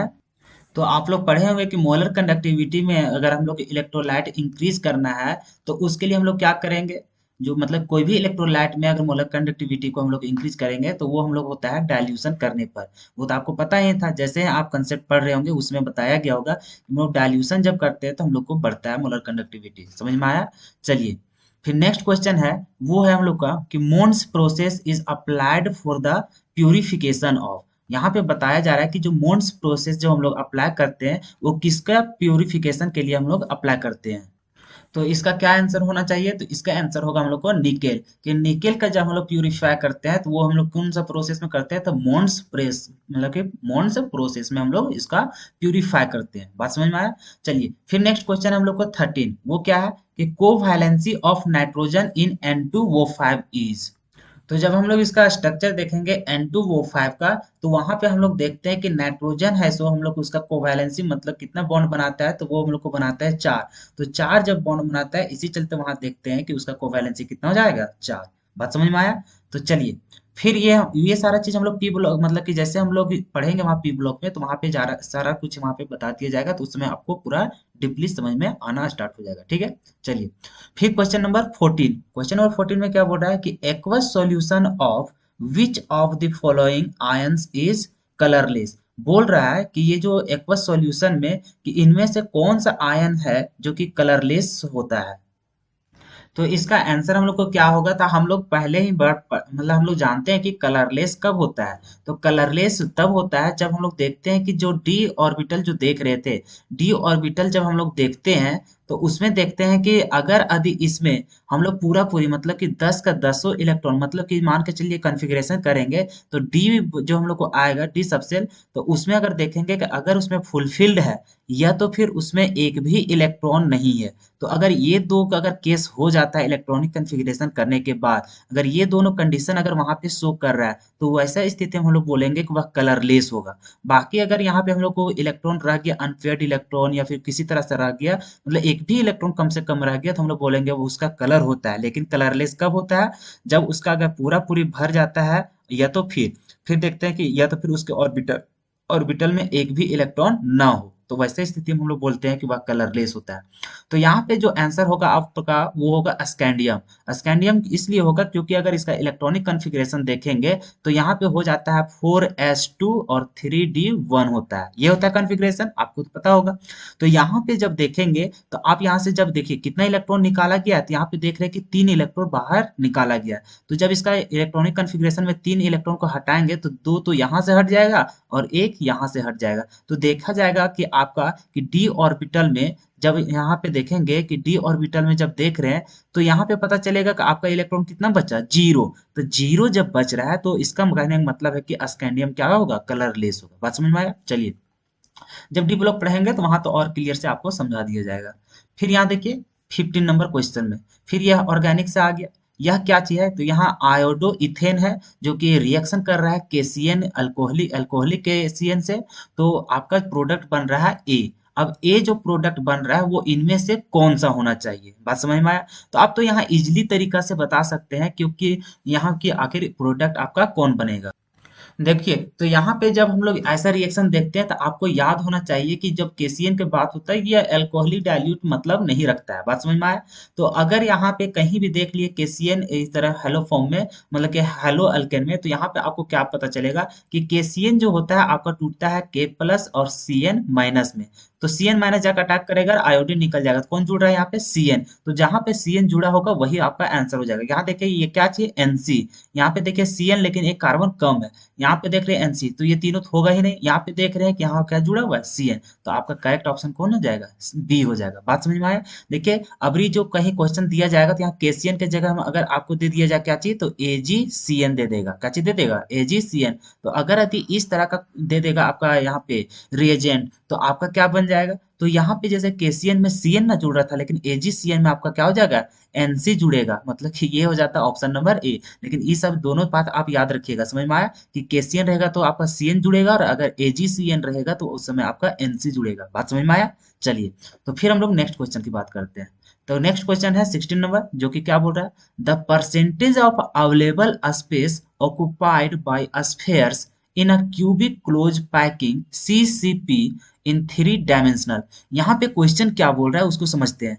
तो आप लोग पढ़े होंगे कि मोलर कंडक्टिविटी में अगर हम लोग इलेक्ट्रोलाइट इंक्रीज करना है तो उसके लिए हम लोग क्या करेंगे, जो मतलब कोई भी इलेक्ट्रोलाइट में अगर मोलर कंडक्टिविटी को हम लोग इंक्रीज करेंगे तो वो हम लोग होता है डाइल्यूशन करने पर। वो तो आपको पता ही था, जैसे आप कंसेप्ट पढ़ रहे होंगे उसमें बताया गया होगा कि हम लोग डाइल्यूशन जब करते हैं तो हम लोग को बढ़ता है मोलर कंडक्टिविटी, समझ में आया। चलिए फिर नेक्स्ट क्वेश्चन है, वो है हम लोग का कि Mond's process is applied for the purification of. यहाँ पे बताया जा रहा है कि जो मोन्स प्रोसेस जो हम लोग अप्लाई करते हैं वो किसका प्यूरिफिकेशन के लिए हम लोग अप्लाई करते हैं। तो इसका क्या आंसर होना चाहिए, तो इसका आंसर होगा हम लोग को निकेल, कि निकेल का जब हम लोग प्यूरिफाई करते हैं तो वो हम लोग कौन सा प्रोसेस में करते हैं, तो मोन्स प्रेस मतलब कि मोन्स प्रोसेस में हम लोग इसका प्यूरिफाई करते हैं। बात समझ में आया। चलिए फिर नेक्स्ट क्वेश्चन हम लोग को 13, वो क्या है कि covalency of nitrogen in N2O5 is. तो जब हम लोग इसका स्ट्रक्चर देखेंगे N2O5 का, तो वहां पे हम लोग देखते हैं कि नाइट्रोजन है सो हम लोग उसका कोवैलेंसी मतलब कितना बॉन्ड बनाता है, तो वो हम लोग को बनाता है 4। तो 4 जब बॉन्ड बनाता है, इसी चलते वहां देखते हैं कि उसका कोवैलेंसी कितना हो जाएगा 4। बात समझ में आया। तो चलिए फिर ये सारा चीज हम लोग पी ब्लॉक मतलब कि जैसे हम लोग पढ़ेंगे वहां पी ब्लॉक में, तो वहां पे सारा कुछ वहां पे बता दिया जाएगा, तो उसमें आपको पूरा डीपली समझ में आना स्टार्ट हो जाएगा। ठीक है चलिए फिर क्वेश्चन नंबर 14। क्वेश्चन नंबर 14 में क्या बोल रहा है कि aqueous solution of which of the following ions is colourless. बोल रहा है कि ये जो एक्वस सॉल्यूशन में कि इनमें से कौन सा आयन है जो कि कलरलेस होता है। तो इसका आंसर हम लोग को क्या होगा, था हम लोग पहले ही मतलब हम लोग जानते हैं कि कलरलेस कब होता है। तो कलरलेस तब होता है जब हम लोग देखते हैं कि जो डी ऑर्बिटल जो देख रहे थे, डी ऑर्बिटल जब हम लोग देखते हैं तो उसमें देखते हैं कि अगर यदि इसमें हम लोग पूरा पूरी मतलब कि 10 का 10 इलेक्ट्रॉन मतलब कि मान के चलिए कॉन्फ़िगरेशन करेंगे तो डी जो हम लोग को आएगा डी सबसेल, तो उसमें अगर देखेंगे कि अगर उसमें फुलफिल्ड है या तो फिर उसमें एक भी इलेक्ट्रॉन नहीं है। तो अगर ये दो का अगर केस हो जाता है इलेक्ट्रॉनिक कॉन्फ़िगरेशन करने के बाद, अगर ये दोनों कंडीशन अगर वहां पे शो कर रहा है तो वैसा स्थिति में हम लोग बोलेंगे कि वह कलरलेस होगा। बाकी अगर यहाँ पे हम लोग को इलेक्ट्रॉन रह गया अनपेयर्ड इलेक्ट्रॉन या फिर किसी तरह से रह गया, मतलब एक भी इलेक्ट्रॉन कम से कम रह गया, तो हम लोग बोलेंगे वो उसका कलर होता है। लेकिन कलरलेस कब होता है? जब उसका अगर पूरा पूरी भर जाता है या तो फिर देखते हैं कि या तो फिर उसके ऑर्बिटल ऑर्बिटल में एक भी इलेक्ट्रॉन ना हो, तो वैसे स्थिति में हम लोग बोलते हैं कि वह कलरलेस होता है। तो यहाँ पे जो आंसर होगा आपका वो होगा स्कैंडियम। स्कैंडियम इसलिए होगा क्योंकि अगर इसका इलेक्ट्रॉनिक कॉन्फ़िगरेशन देखेंगे तो यहाँ पे हो जाता है 4s2 और 3d1 होता है, ये होता है कॉन्फ़िगरेशन, आपको तो पता होगा। तो यहाँ पे जब देखेंगे तो आप यहाँ से जब देखिए कितना इलेक्ट्रॉन निकाला गया है, तो यहाँ पे देख रहे हैं कि 3 इलेक्ट्रॉन बाहर निकाला गया है। तो जब इसका इलेक्ट्रॉनिक कॉन्फ़िगरेशन में 3 इलेक्ट्रॉन को हटाएंगे तो 2 तो यहाँ से हट जाएगा और एक यहाँ से हट जाएगा। तो देखा जाएगा कि आपका कि डी ऑर्बिटल में जब यहाँ पे देखेंगे कि डी ऑर्बिटल में जब देख रहे हैं तो यहाँ पे पता चलेगा कि आपका इलेक्ट्रॉन कितना बचा, जीरो। तो जीरो जब बच रहा है तो इसका कहने का मतलब है कि स्कैंडियम क्या होगा, कलरलेस होगा। बात समझ में आया? चलिए, जब डी ब्लॉक पढ़ेंगे तो वहां तो और क्लियर से आपको समझा दिया जाएगा। फिर यहाँ देखिए 15 नंबर क्वेश्चन में फिर यह ऑर्गेनिक से आ गया। यह क्या चीज है? तो यहाँ आयोडो इथेन है जो कि रिएक्शन कर रहा है केसीएन अल्कोहलिक केसीएन से, तो आपका प्रोडक्ट बन रहा है ए। अब ए जो प्रोडक्ट बन रहा है वो इनमें से कौन सा होना चाहिए? बात समझ में आया? तो आप तो यहाँ इजिली तरीका से बता सकते हैं क्योंकि यहाँ की आखिर प्रोडक्ट आपका कौन बनेगा। देखिए, तो यहाँ पे जब हम लोग ऐसा रिएक्शन देखते हैं तो आपको याद होना चाहिए कि जब केसीएन की बात होता है ये अल्कोहलिक डाइल्यूट मतलब नहीं रखता है। बात समझ में आया? तो अगर यहाँ पे कहीं भी देख लिए केसीएन इस तरह हेलो फॉर्म में मतलब कि हेलो अल्केन में, तो यहाँ पे आपको क्या पता चलेगा कि केसीएन जो होता है आपका टूटता है के प्लस और सीएन माइनस में। तो सीएन माइनस जाकर अटैक करेगा, आयोडीन निकल जाएगा। तो कौन जुड़ रहा है यहाँ पे? सीएन। तो जहां पे सीएन जुड़ा होगा वही आपका आंसर हो जाएगा। यहाँ देखिए ये क्या चाहिए? एनसी। यहाँ पे देखिए सीएन लेकिन एक कार्बन कम है। यहाँ पे देख रहे हैं एनसी, तो ये तीनों तो होगा ही नहीं। यहाँ पे देख रहे हैं कि यहाँ क्या जुड़ा हुआ है? सीएन। तो आपका करेक्ट ऑप्शन कौन हो जाएगा? बी हो जाएगा। बात समझ में आया? देखिए अभी जो कहीं क्वेश्चन दिया जाएगा तो यहाँ केसीएन के जगह में अगर आपको दे दिया जाए क्या चीज, तो एजीसीएन दे देगा। क्या चीज दे देगा? एजीसीएन। तो अगर यदि इस तरह का दे देगा आपका यहाँ पे रिएजेंट, तो आपका क्या बन जाएगा? तो यहाँ पे जैसे केसीएन में सीएन ना जुड़ रहा था लेकिन एजीसीएन में आपका क्या हो जाएगा? एनसी जुड़ेगा, मतलब कि ये हो जाता है ऑप्शन नंबर ए। लेकिन ये सब दोनों बात आप याद रखिएगा। समझ में आया कि केसीएन रहेगा तो आपका सीएन जुड़ेगा और अगर एजीसीएन रहेगा तो उस समय आपका एनसी जुड़ेगा। बात समझ में आया? चलिए, तो फिर हम लोग नेक्स्ट क्वेश्चन की बात करते हैं। तो नेक्स्ट क्वेश्चन है 16 नंबर, जो कि क्या बोल रहा है? The percentage of available space occupied by spheres in a cubic close packing CCP in 3 dimensional. यहाँ पे क्वेश्चन क्या बोल रहा है उसको समझते हैं।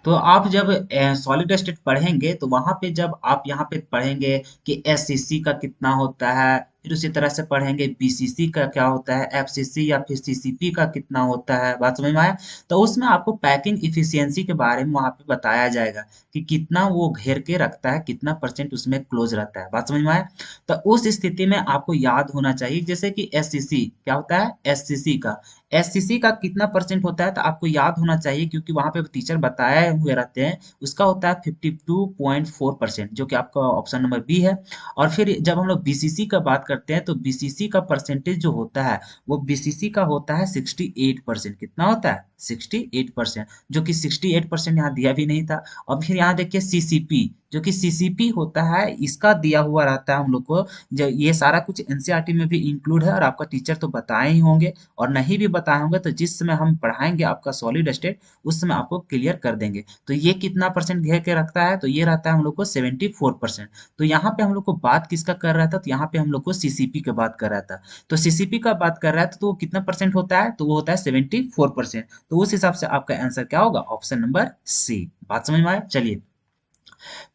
तो आप जब सॉलिड स्टेट पढ़ेंगे तो वहां पे जब आप यहाँ पे पढ़ेंगे कि एससीसी का कितना होता है, फिर उसी तरह से पढ़ेंगे बीसीसी का क्या होता है, एफसीसी या फिर सीसीपी का कितना होता है। बात समझ में आया? तो उसमें आपको पैकिंग इफिशियंसी के बारे में वहां पे बताया जाएगा कि कितना वो घेर के रखता है, कितना परसेंट उसमें क्लोज रहता है। बात समझ में आया? तो उस स्थिति में आपको याद होना चाहिए जैसे कि एससीसी क्या होता है, एससीसी का कितना परसेंट होता है तो आपको याद होना चाहिए क्योंकि वहां पे टीचर बताए हुए रहते हैं। उसका होता है 52.4%, जो कि आपका ऑप्शन नंबर बी है। और फिर जब हम लोग बीसीसी का बात करते हैं तो बीसीसी का परसेंटेज जो होता है वो बीसीसी का होता है 68%। कितना होता है? 68%, जो कि 68% यहाँ दिया भी नहीं था। और फिर यहाँ देखिए सीसीपी, जो कि सीसीपी होता है इसका दिया हुआ रहता है हम लोग को। जो ये सारा कुछ एनसीईआरटी में भी इंक्लूड है और आपका टीचर तो बताए ही होंगे, और नहीं भी बताए होंगे तो जिस समय हम पढ़ाएंगे आपका सॉलिड स्टेट उस समय आपको क्लियर कर देंगे। तो ये कितना परसेंट घेर के रखता है? तो ये रहता है हम लोग को 74%। तो यहाँ पे हम लोग को बात किसका कर रहा था? तो यहाँ पे हम लोग को सीसीपी की बात कर रहा था। तो सीसीपी का बात कर रहा था तो वो कितना परसेंट होता है? तो वो होता है 74%। तो उस हिसाब से आपका आंसर क्या होगा? Option number C. बात समझ में आया? चलिए,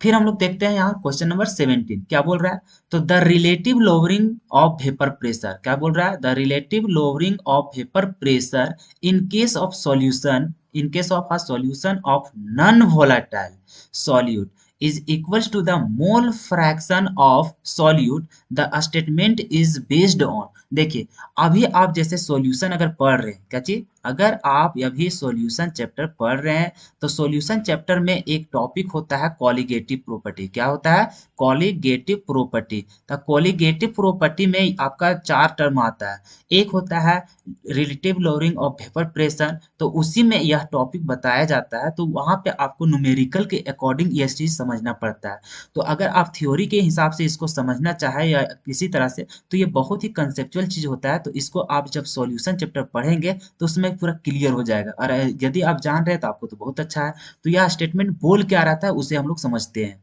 फिर हम लोग देखते हैं यहाँ क्वेश्चन नंबर 17 क्या बोल रहा है। तो the relative lowering of vapour pressure, क्या बोल रहा है? The relative lowering of vapour pressure in case of solution, in case of a solution of non volatile solute is equals to the mole fraction of solute, the statement is based on। देखिए, अभी आप जैसे solution अगर पढ़ रहे हैं, क्या चीज, अगर आप अभी सॉल्यूशन चैप्टर पढ़ रहे हैं तो सॉल्यूशन चैप्टर में एक टॉपिक होता है कॉलिगेटिव प्रॉपर्टी। क्या होता है? Colligative property. तो कॉलिगेटिव प्रॉपर्टी में आपका चार टर्म आता है। एक होता है relative lowering of vapour pressure, तो उसी में यह टॉपिक बताया जाता है। तो वहां पे आपको न्यूमेरिकल के अकॉर्डिंग यह चीज समझना पड़ता है। तो अगर आप थ्योरी के हिसाब से इसको समझना चाहे या किसी तरह से, तो ये बहुत ही कंसेप्चुअल चीज होता है। तो इसको आप जब सॉल्यूशन चैप्टर पढ़ेंगे तो उसमें पूरा क्लियर हो जाएगा। और यदि आप जान रहे हैं तो आपको तो बहुत अच्छा है। तो यह स्टेटमेंट बोल क्या रहा था उसे हम लोग समझते हैं।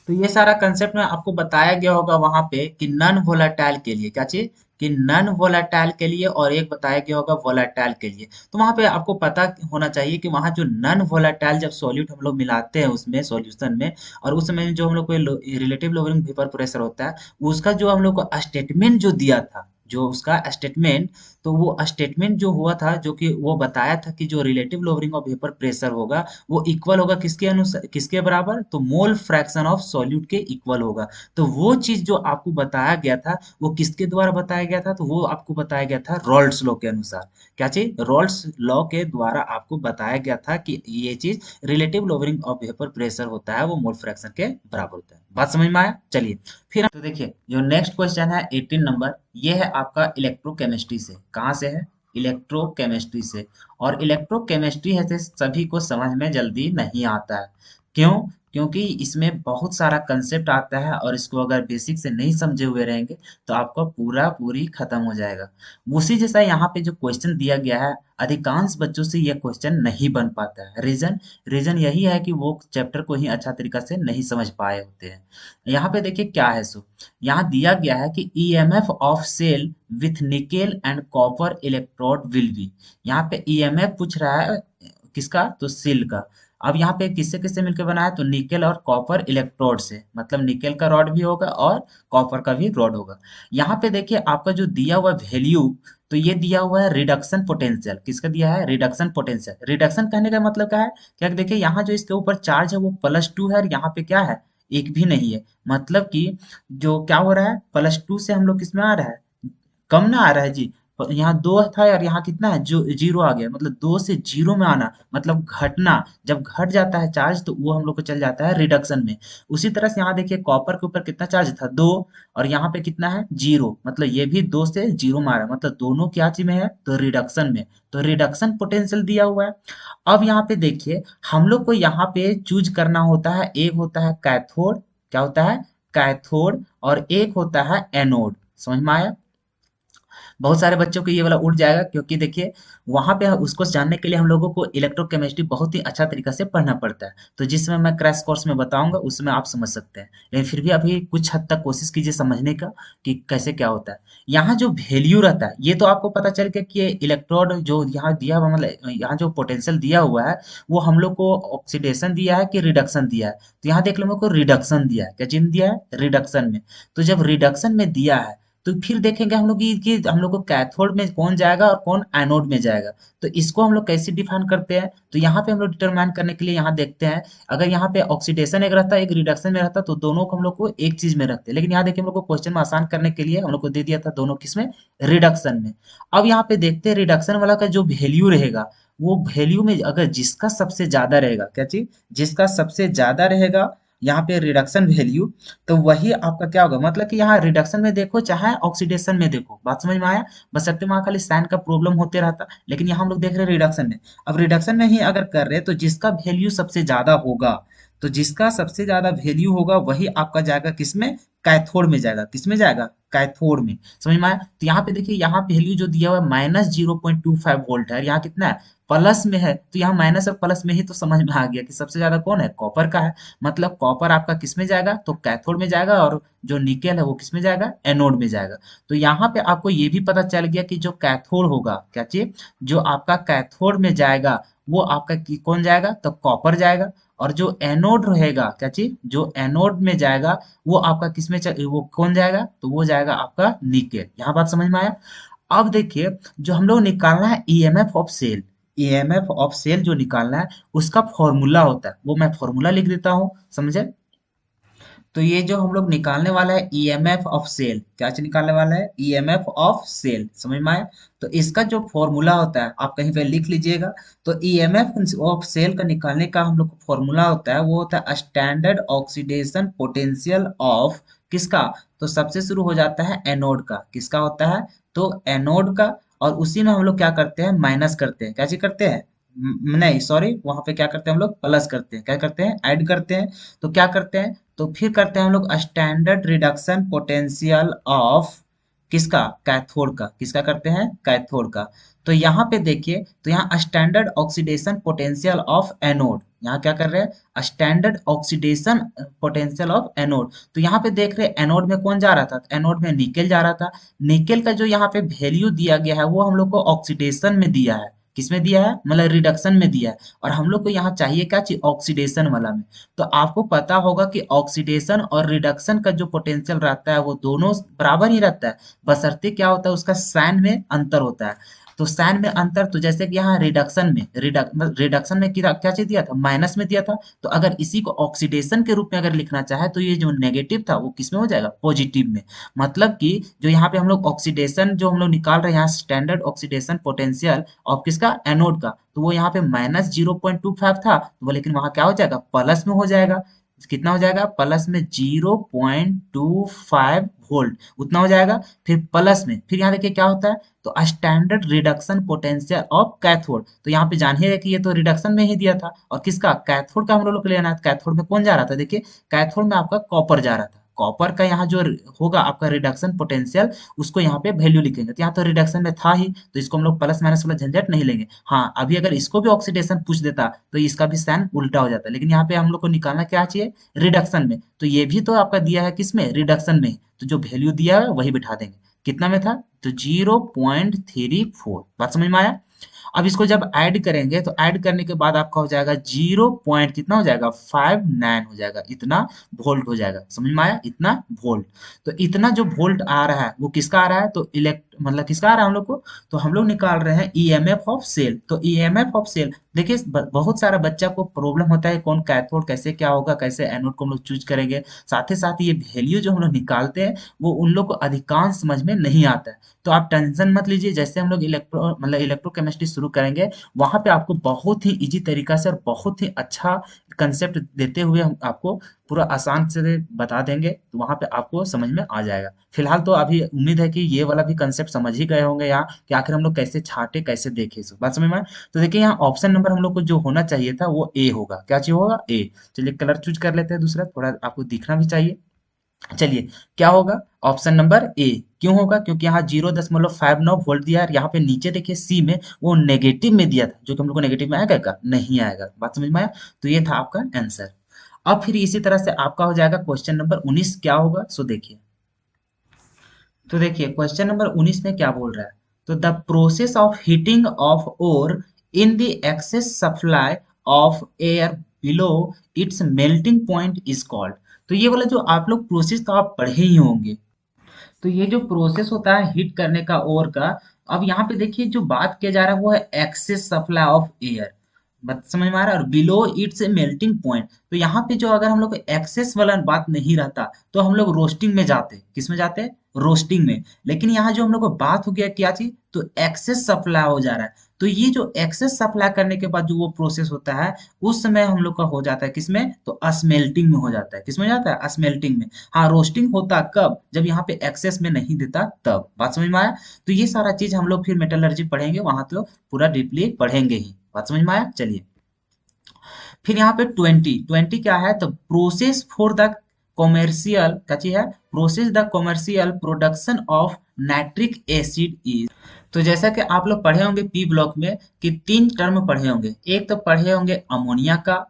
तो ये सारा कंसेप्ट में आपको बताया गया होगा वहां पे कि नन वोलाटाइल के लिए क्या चीज, कि नन वोलाटाइल के लिए, और एक बताया गया होगा वोलाटाइल के लिए। तो वहां पे आपको पता होना चाहिए कि वहां जो नन वोलाटाइल जब सॉल्यूट हम लोग मिलाते हैं उसमें सॉल्यूशन में, और उस समय जो हम लोग को रिलेटिव लोअरिंग वेपर प्रेशर होता है, उसका जो हम लोग को स्टेटमेंट जो दिया था, जो उसका स्टेटमेंट, तो वो स्टेटमेंट जो हुआ था, जो कि वो बताया था कि जो relative lowering of vapour pressure होगा वो इक्वल होगा किसके अनुसार, किसके बराबर, तो मोल फ्रैक्शन ऑफ सॉल्यूट के इक्वल होगा। तो वो चीज जो आपको बताया गया था वो किसके द्वारा बताया गया था, तो वो आपको बताया गया था रॉल्ड्स लॉ के अनुसार। क्या चीज? रॉल्ड्स लॉ के द्वारा आपको बताया गया था कि ये चीज relative lowering of vapour pressure होता है वो मोल फ्रैक्शन के बराबर होता है। बात समझ में आया? चलिए फिर तो देखिए जो नेक्स्ट क्वेश्चन है 18 नंबर, ये है आपका इलेक्ट्रोकेमिस्ट्री से। कहाँ से है? इलेक्ट्रोकेमिस्ट्री से। और इलेक्ट्रोकेमिस्ट्री है से सभी को समझ में जल्दी नहीं आता है। क्यों? क्योंकि इसमें बहुत सारा कंसेप्ट आता है और इसको अगर बेसिक से नहीं समझे हुए रहेंगे तो आपका पूरा पूरी खत्म हो जाएगा। उसी जैसा यहाँ पे जो क्वेश्चन दिया गया है, अधिकांश बच्चों से यह क्वेश्चन नहीं बन पाता है। रीजन रीजन यही है कि वो चैप्टर को ही अच्छा तरीका से नहीं समझ पाए होते हैं। यहाँ पे देखिए क्या है, सो यहाँ दिया गया है कि EMF of cell with nickel and copper electrode will be. यहाँ पे ईएमएफ पूछ रहा है किसका, तो सेल का। अब यहाँ पे किससे किससे मिलकर बना है, तो निकेल और कॉपर इलेक्ट्रोड से, मतलब निकेल का रॉड भी होगा और कॉपर का भी रॉड होगा। यहाँ पे देखिए आपका जो दिया हुआ वैल्यू, तो ये दिया हुआ है रिडक्शन पोटेंशियल। किसका दिया है? Reduction potential. रिडक्शन कहने का मतलब क्या है? क्या देखिए यहाँ जो इसके ऊपर चार्ज है वो +2 है और यहाँ पे क्या है, एक भी नहीं है। मतलब कि जो क्या हो रहा है, +2 से हम लोग किसमें आ रहा है, कम ना आ रहा है जी। यहाँ 2 था और यहाँ कितना है, जो 0 आ गया, मतलब 2 से 0 में आना मतलब घटना। जब घट जाता है चार्ज तो वो हम लोग को चल जाता है रिडक्शन में। उसी तरह से यहाँ देखिए कॉपर के ऊपर कितना चार्ज था, 2, और यहाँ पे कितना है, 0, मतलब ये भी 2 से 0 में आ रहा है, मतलब दोनों क्या चीज में है, तो रिडक्शन में। तो रिडक्शन पोटेंशियल दिया हुआ है। अब यहाँ पे देखिए हम लोग को यहाँ पे चूज करना होता है, एक होता है कैथोड, क्या होता है, कैथोड, और एक होता है एनोड। समझ में आया? बहुत सारे बच्चों को ये वाला उठ जाएगा, क्योंकि देखिए वहां पे उसको जानने के लिए हम लोगों को इलेक्ट्रोकेमिस्ट्री बहुत ही अच्छा तरीका से पढ़ना पड़ता है। तो जिसमें मैं क्रैश कोर्स में बताऊंगा उसमें आप समझ सकते हैं, लेकिन फिर भी अभी कुछ हद तक कोशिश कीजिए समझने का कि कैसे क्या होता है। यहाँ जो वैल्यू रहता है ये तो आपको पता चल गया कि इलेक्ट्रोड जो यहाँ दिया हुआ, मतलब यहाँ जो पोटेंशियल दिया हुआ है वो हम लोग को ऑक्सीडेशन दिया है कि रिडक्शन दिया है। तो यहाँ देख लो मेरे को रिडक्शन दिया है, क्या चिन्ह दिया है, रिडक्शन में। तो जब रिडक्शन में दिया है तो फिर देखेंगे हम लोग कि हम लोग को कैथोड में कौन जाएगा और कौन एनोड में जाएगा। तो इसको हम लोग कैसे डिफाइन करते हैं, तो यहाँ पे हम लोग डिटरमाइन करने के लिए यहाँ देखते हैं, अगर यहाँ पे ऑक्सीडेशन एक रहता है एक रिडक्शन में रहता तो दोनों को हम लोग को एक चीज में रखते हैं। लेकिन यहाँ देखिए हम लोग को क्वेश्चन में आसान करने के लिए हम लोग को दे दिया था दोनों किस में, रिडक्शन में। अब यहाँ पे देखते हैं रिडक्शन वाला का जो वैल्यू रहेगा, वो वैल्यू में अगर जिसका सबसे ज्यादा रहेगा, क्या चीज, जिसका सबसे ज्यादा रहेगा यहाँ पे रिडक्शन वैल्यू, तो वही आपका क्या होगा, मतलब कि यहाँ रिडक्शन में देखो चाहे ऑक्सीडेशन में देखो। बात समझ में आया? बस सकते वहां खाली साइन का प्रॉब्लम होते रहता, लेकिन यहाँ हम लोग देख रहे हैं रिडक्शन में। अब रिडक्शन में ही अगर कर रहे हैं तो जिसका वैल्यू सबसे ज्यादा होगा, तो जिसका सबसे ज्यादा वैल्यू होगा वही आपका जाएगा किसमें, कैथोड में जाएगा। किसमें जाएगा, कैथोड में। समझ में आया? तो यहाँ पे देखिए यहाँ वैल्यू जो दिया हुआ है -0.25 वोल्ट है, यहाँ कितना है, प्लस में है। तो यहाँ माइनस और प्लस में ही तो समझ में आ गया कि सबसे ज्यादा कौन है, कॉपर का है। मतलब कॉपर आपका किस में जाएगा, तो कैथोड में जाएगा, और जो निकेल है वो किस में जाएगा, एनोड में जाएगा। तो यहाँ पे आपको ये भी पता चल गया कि जो कैथोड होगा, क्या चीज, जो आपका कैथोड में जाएगा वो आपका कौन जाएगा, तो कॉपर जाएगा। और जो एनोड रहेगा, क्या चीज, जो एनोड में जाएगा वो आपका किसमें वो कौन जाएगा, तो वो जाएगा आपका निकेल। यहाँ बात समझ में आया? अब देखिए जो हम लोग निकालना है EMF of cell, EMF of cell जो निकालना है उसका फॉर्मूला होता है, वो मैं फॉर्मूला लिख देता हूँ, समझे। तो ये जो हम लोग निकालने वाला है ईएमएफ ऑफ सेल, क्या चीज निकालने वाला है? ईएमएफ ऑफ सेल, समझ में आया? तो इसका जो फॉर्मूला होता है आप कहीं पे लिख लीजिएगा। तो ईएमएफ ऑफ सेल का निकालने का हम लोग को फॉर्मूला होता है, वो होता है स्टैंडर्ड ऑक्सीडेशन पोटेंशियल ऑफ किसका? तो सबसे शुरू हो जाता है एनोड का, किसका होता है? तो एनोड का। और उसी में हम लोग क्या करते हैं? माइनस करते हैं, क्या चीज करते हैं? नहीं सॉरी, वहां पे क्या करते हैं हम लोग? प्लस करते हैं, क्या करते हैं? ऐड करते हैं। तो क्या करते हैं? तो फिर करते हैं हम लोग स्टैंडर्ड रिडक्शन पोटेंशियल ऑफ किसका? कैथोड का, किसका करते हैं? कैथोड का। तो यहाँ पे देखिए, तो यहाँ standard oxidation potential of anode, यहाँ क्या कर रहे हैं? Standard oxidation potential of anode. तो यहाँ पे देख रहे हैं एनोड में कौन जा रहा था? एनोड में निकेल जा रहा था। निकेल का जो यहाँ पे वैल्यू दिया गया है वो हम लोग को ऑक्सीडेशन में दिया है। किसमें दिया है? मतलब रिडक्शन में दिया है। और हम लोग को यहाँ चाहिए क्या चीज? ऑक्सीडेशन वाला में। तो आपको पता होगा कि ऑक्सीडेशन और रिडक्शन का जो पोटेंशियल रहता है वो दोनों बराबर ही रहता है, बशर्ते क्या होता है? उसका साइन में अंतर होता है। तो साइन में अंतर, तो जैसे कि यहाँ रिडक्शन में रिडक्शन में क्या चीज दिया था? माइनस में दिया था। तो अगर इसी को ऑक्सीडेशन के रूप में अगर लिखना चाहे तो ये जो नेगेटिव था वो किस में हो जाएगा? पॉजिटिव में। मतलब कि जो यहाँ पे हम लोग ऑक्सीडेशन जो हम लोग निकाल रहे हैं यहाँ, स्टैंडर्ड ऑक्सीडेशन पोटेंशियल ऑफ किसका? एनोड का, तो वो यहाँ पे -0.25 था, तो वो लेकिन वहां क्या हो जाएगा? प्लस में हो जाएगा। कितना हो जाएगा? प्लस में 0.25 वोल्ट, उतना हो जाएगा। फिर प्लस में फिर यहाँ देखिए क्या होता है? तो standard reduction potential of cathode, तो यहाँ पे जान ही रहे कि ये तो रिडक्शन में ही दिया था। और किसका? कैथोड का हम लोग को लेना है। कैथोड में कौन जा रहा था? देखिए कैथोड में आपका कॉपर जा रहा था। कॉपर का यहाँ जो होगा आपका रिडक्शन पोटेंशियल, उसको यहाँ पे वैल्यू लिखेंगे। तो यहाँ तो रिडक्शन में था ही, तो इसको हम लोग प्लस माइनस वाला झंझट नहीं लेंगे। हाँ, अभी अगर इसको भी ऑक्सीडेशन पूछ देता तो इसका भी साइन उल्टा हो जाता, लेकिन यहाँ पे हम लोग को निकालना क्या चाहिए? रिडक्शन में। तो ये भी तो आपका दिया है किसमें? रिडक्शन में। तो जो वैल्यू दिया है वही बिठा देंगे। कितना में था? तो 0.34। बात समझ में आया? अब इसको जब ऐड करेंगे तो ऐड करने के बाद आपका हो जाएगा 0 पॉइंट कितना हो जाएगा? 59 हो जाएगा, इतना वोल्ट हो जाएगा। समझ में आया? इतना वोल्ट। तो इतना जो वोल्ट आ रहा है वो किसका आ रहा है? तो मतलब किसका आ रहा है हम लोग को? तो हम लोग निकाल रहे हैं ईएमएफ ऑफ सेल। तो ईएमएफ ऑफ सेल देखिए, बहुत सारा बच्चा को प्रॉब्लम होता है कौन कैथोड कैसे क्या होगा, कैसे एनोड को हम लोग चूज करेंगे। साथ ही साथ ये वैल्यू जो हम लोग निकालते हैं वो उन लोग को अधिकांश समझ में नहीं आता है। तो आप टेंशन मत लीजिए, जैसे हम लोग इलेक्ट्रोकेमिस्ट्री शुरू करेंगे वहां पे आपको बहुत ही इजी तरीका से और बहुत ही अच्छा कंसेप्ट देते हुए हम आपको पूरा आसान से बता देंगे, तो वहां पे आपको समझ में आ जाएगा। फिलहाल तो अभी उम्मीद है कि ये वाला भी कंसेप्ट समझ ही गए होंगे यहाँ कि आखिर हम लोग कैसे छाटे कैसे देखे, इस बात समझ में आए? तो देखिए यहाँ ऑप्शन नंबर हम लोग को जो होना चाहिए था वो ए होगा। क्या चाहिए होगा? ए। चलिए कलर चूज कर लेते हैं दूसरा, थोड़ा आपको दिखना भी चाहिए। चलिए क्या होगा? Option number A. क्यों होगा? क्योंकि यहाँ 0.59 वोल्ट दिया है। यहाँ पे नीचे देखिए सी में वो नेगेटिव में दिया था, जो कि हम लोग को नेगेटिव में आएगा क्या? नहीं आएगा। बात समझ में आया? तो ये था आपका आंसर। अब फिर इसी तरह से आपका हो जाएगा क्वेश्चन नंबर 19। क्या होगा? सो देखिए, तो देखिए क्वेश्चन नंबर 19 में क्या बोल रहा है? तो the process of heating of ore in the excess supply of air below its melting point is called. तो ये वाला जो आप लोग प्रोसेस तो आप पढ़े ही होंगे। तो ये जो प्रोसेस होता है हीट करने का ओर का, अब यहाँ पे देखिए जो बात किया जा रहा है वो है एक्सेस सप्लाई ऑफ एयर। बात समझ में आ रहा है? और बिलो इट्स मेल्टिंग पॉइंट, तो यहाँ पे जो अगर हम लोग एक्सेस वाला बात नहीं रहता तो हम लोग रोस्टिंग में जाते। किस में जाते? रोस्टिंग में। लेकिन यहाँ जो हम लोग को बात हो गया क्या चीज? तो एक्सेस सप्लाई हो जा रहा है। तो ये जो एक्सेस सप्लाई करने के बाद जो वो प्रोसेस होता है उस समय हम लोग का हो जाता है किसमें? तो स्मेल्टिंग में हो जाता है। किसमें हो जाता है? स्मेल्टिंग में। हाँ, रोस्टिंग होता कब? जब यहाँ पे एक्सेस में नहीं देता तब। बात समझ में आया? तो ये सारा चीज हम लोग फिर मेटलर्जी पढ़ेंगे वहां तो पूरा डीपली पढ़ेंगे ही। बात समझ में आया? चलिए फिर यहाँ पे 20 क्या है? तो प्रोसेस फॉर द कॉमर्शियल क्या चीज है? Process the commercial production of nitric acid is. तो जैसा कि आप लोग पढ़े होंगे पी ब्लॉक में कि 3 टर्म पढ़े होंगे। एक तो पढ़े होंगे अमोनिया का,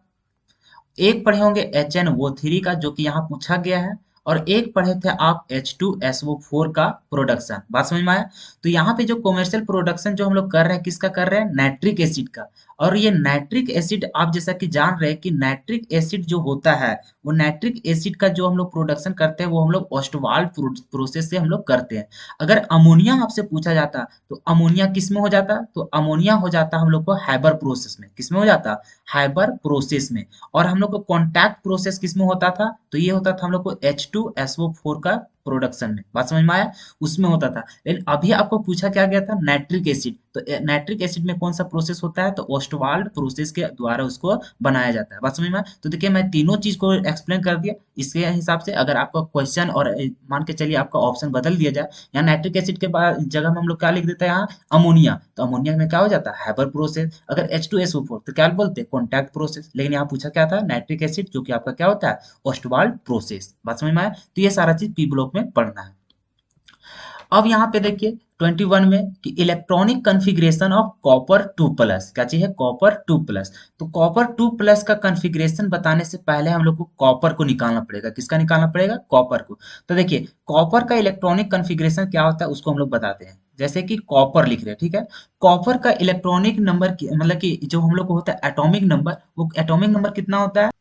एक पढ़े होंगे HNO3 का जो कि यहाँ पूछा गया है, और एक पढ़े थे आप H2SO4 का प्रोडक्शन। बात समझ में आया? तो यहाँ पे जो कॉमर्शियल प्रोडक्शन जो हम लोग कर रहे हैं किसका कर रहे हैं, नाइट्रिक एसिड का। और ये नाइट्रिक एसिड आप जैसा कि जान रहे हैं कि नाइट्रिक एसिड जो होता है वो नाइट्रिक एसिड का जो हम लोग प्रोडक्शन करते हैं वो हम लोग ओस्टवाल्ड प्रोसेस से हम लोग करते हैं। अगर अमोनिया आपसे पूछा जाता तो अमोनिया किस में हो जाता, तो अमोनिया हो जाता हम लोग को हाइबर प्रोसेस में। किस में हो जाता, हाइबर प्रोसेस में। और हम लोग को कॉन्टैक्ट प्रोसेस किस में होता था, तो ये होता था हम लोग को H2SO4 का प्रोडक्शन में। बात समझ में आया? उसमें होता था। लेकिन अभी आपको पूछा क्या गया था, नाइट्रिक एसिड। तो नाइट्रिक एसिड में कौन सा प्रोसेस होता है, तो ओस्टवाल्ड प्रोसेस के द्वारा उसको बनाया जाता है। बात समझ में आया? तो देखिए मैं तीनों चीज को एक्सप्लेन कर दिया। इसके हिसाब से अगर आपका क्वेश्चन और मान के चलिए आपका ऑप्शन बदल दिया जाए, यहाँ नाइट्रिक एसिड के बाद जगह में हम लोग क्या लिख देते हैं, यहाँ अमोनिया। तो अमोनिया में क्या हो जाता है, हाइपर प्रोसेस। अगर H2SO4 तो क्या बोलते हैं, कॉन्टैक्ट प्रोसेस। लेकिन यहाँ पूछा क्या था, नाइट्रिक एसिड, जो कि आपका क्या होता है, ओस्टवाल्ड प्रोसेस। बात समझ में आया? तो ये सारा चीज पी ब्लॉक में पढ़ना है। अब यहाँ पे देखिए 21 में कि इलेक्ट्रॉनिक कॉन्फ़िगरेशन ऑफ कॉपर 2+, क्या चाहिए, कॉपर 2+। तो कॉपर 2+ का कॉन्फ़िगरेशन बताने से पहले हम लोग को कॉपर को निकालना पड़ेगा। किसका निकालना पड़ेगा, कॉपर को। तो देखिए कॉपर का इलेक्ट्रॉनिक कॉन्फ़िगरेशन क्या होता है उसको हम लोग बताते हैं। जैसे कि कॉपर लिख रहे हैं, ठीक है। कॉपर का इलेक्ट्रॉनिक नंबर मतलब कि जो हम लोग को होता है एटॉमिक नंबर, वो एटॉमिक नंबर कितना होता है,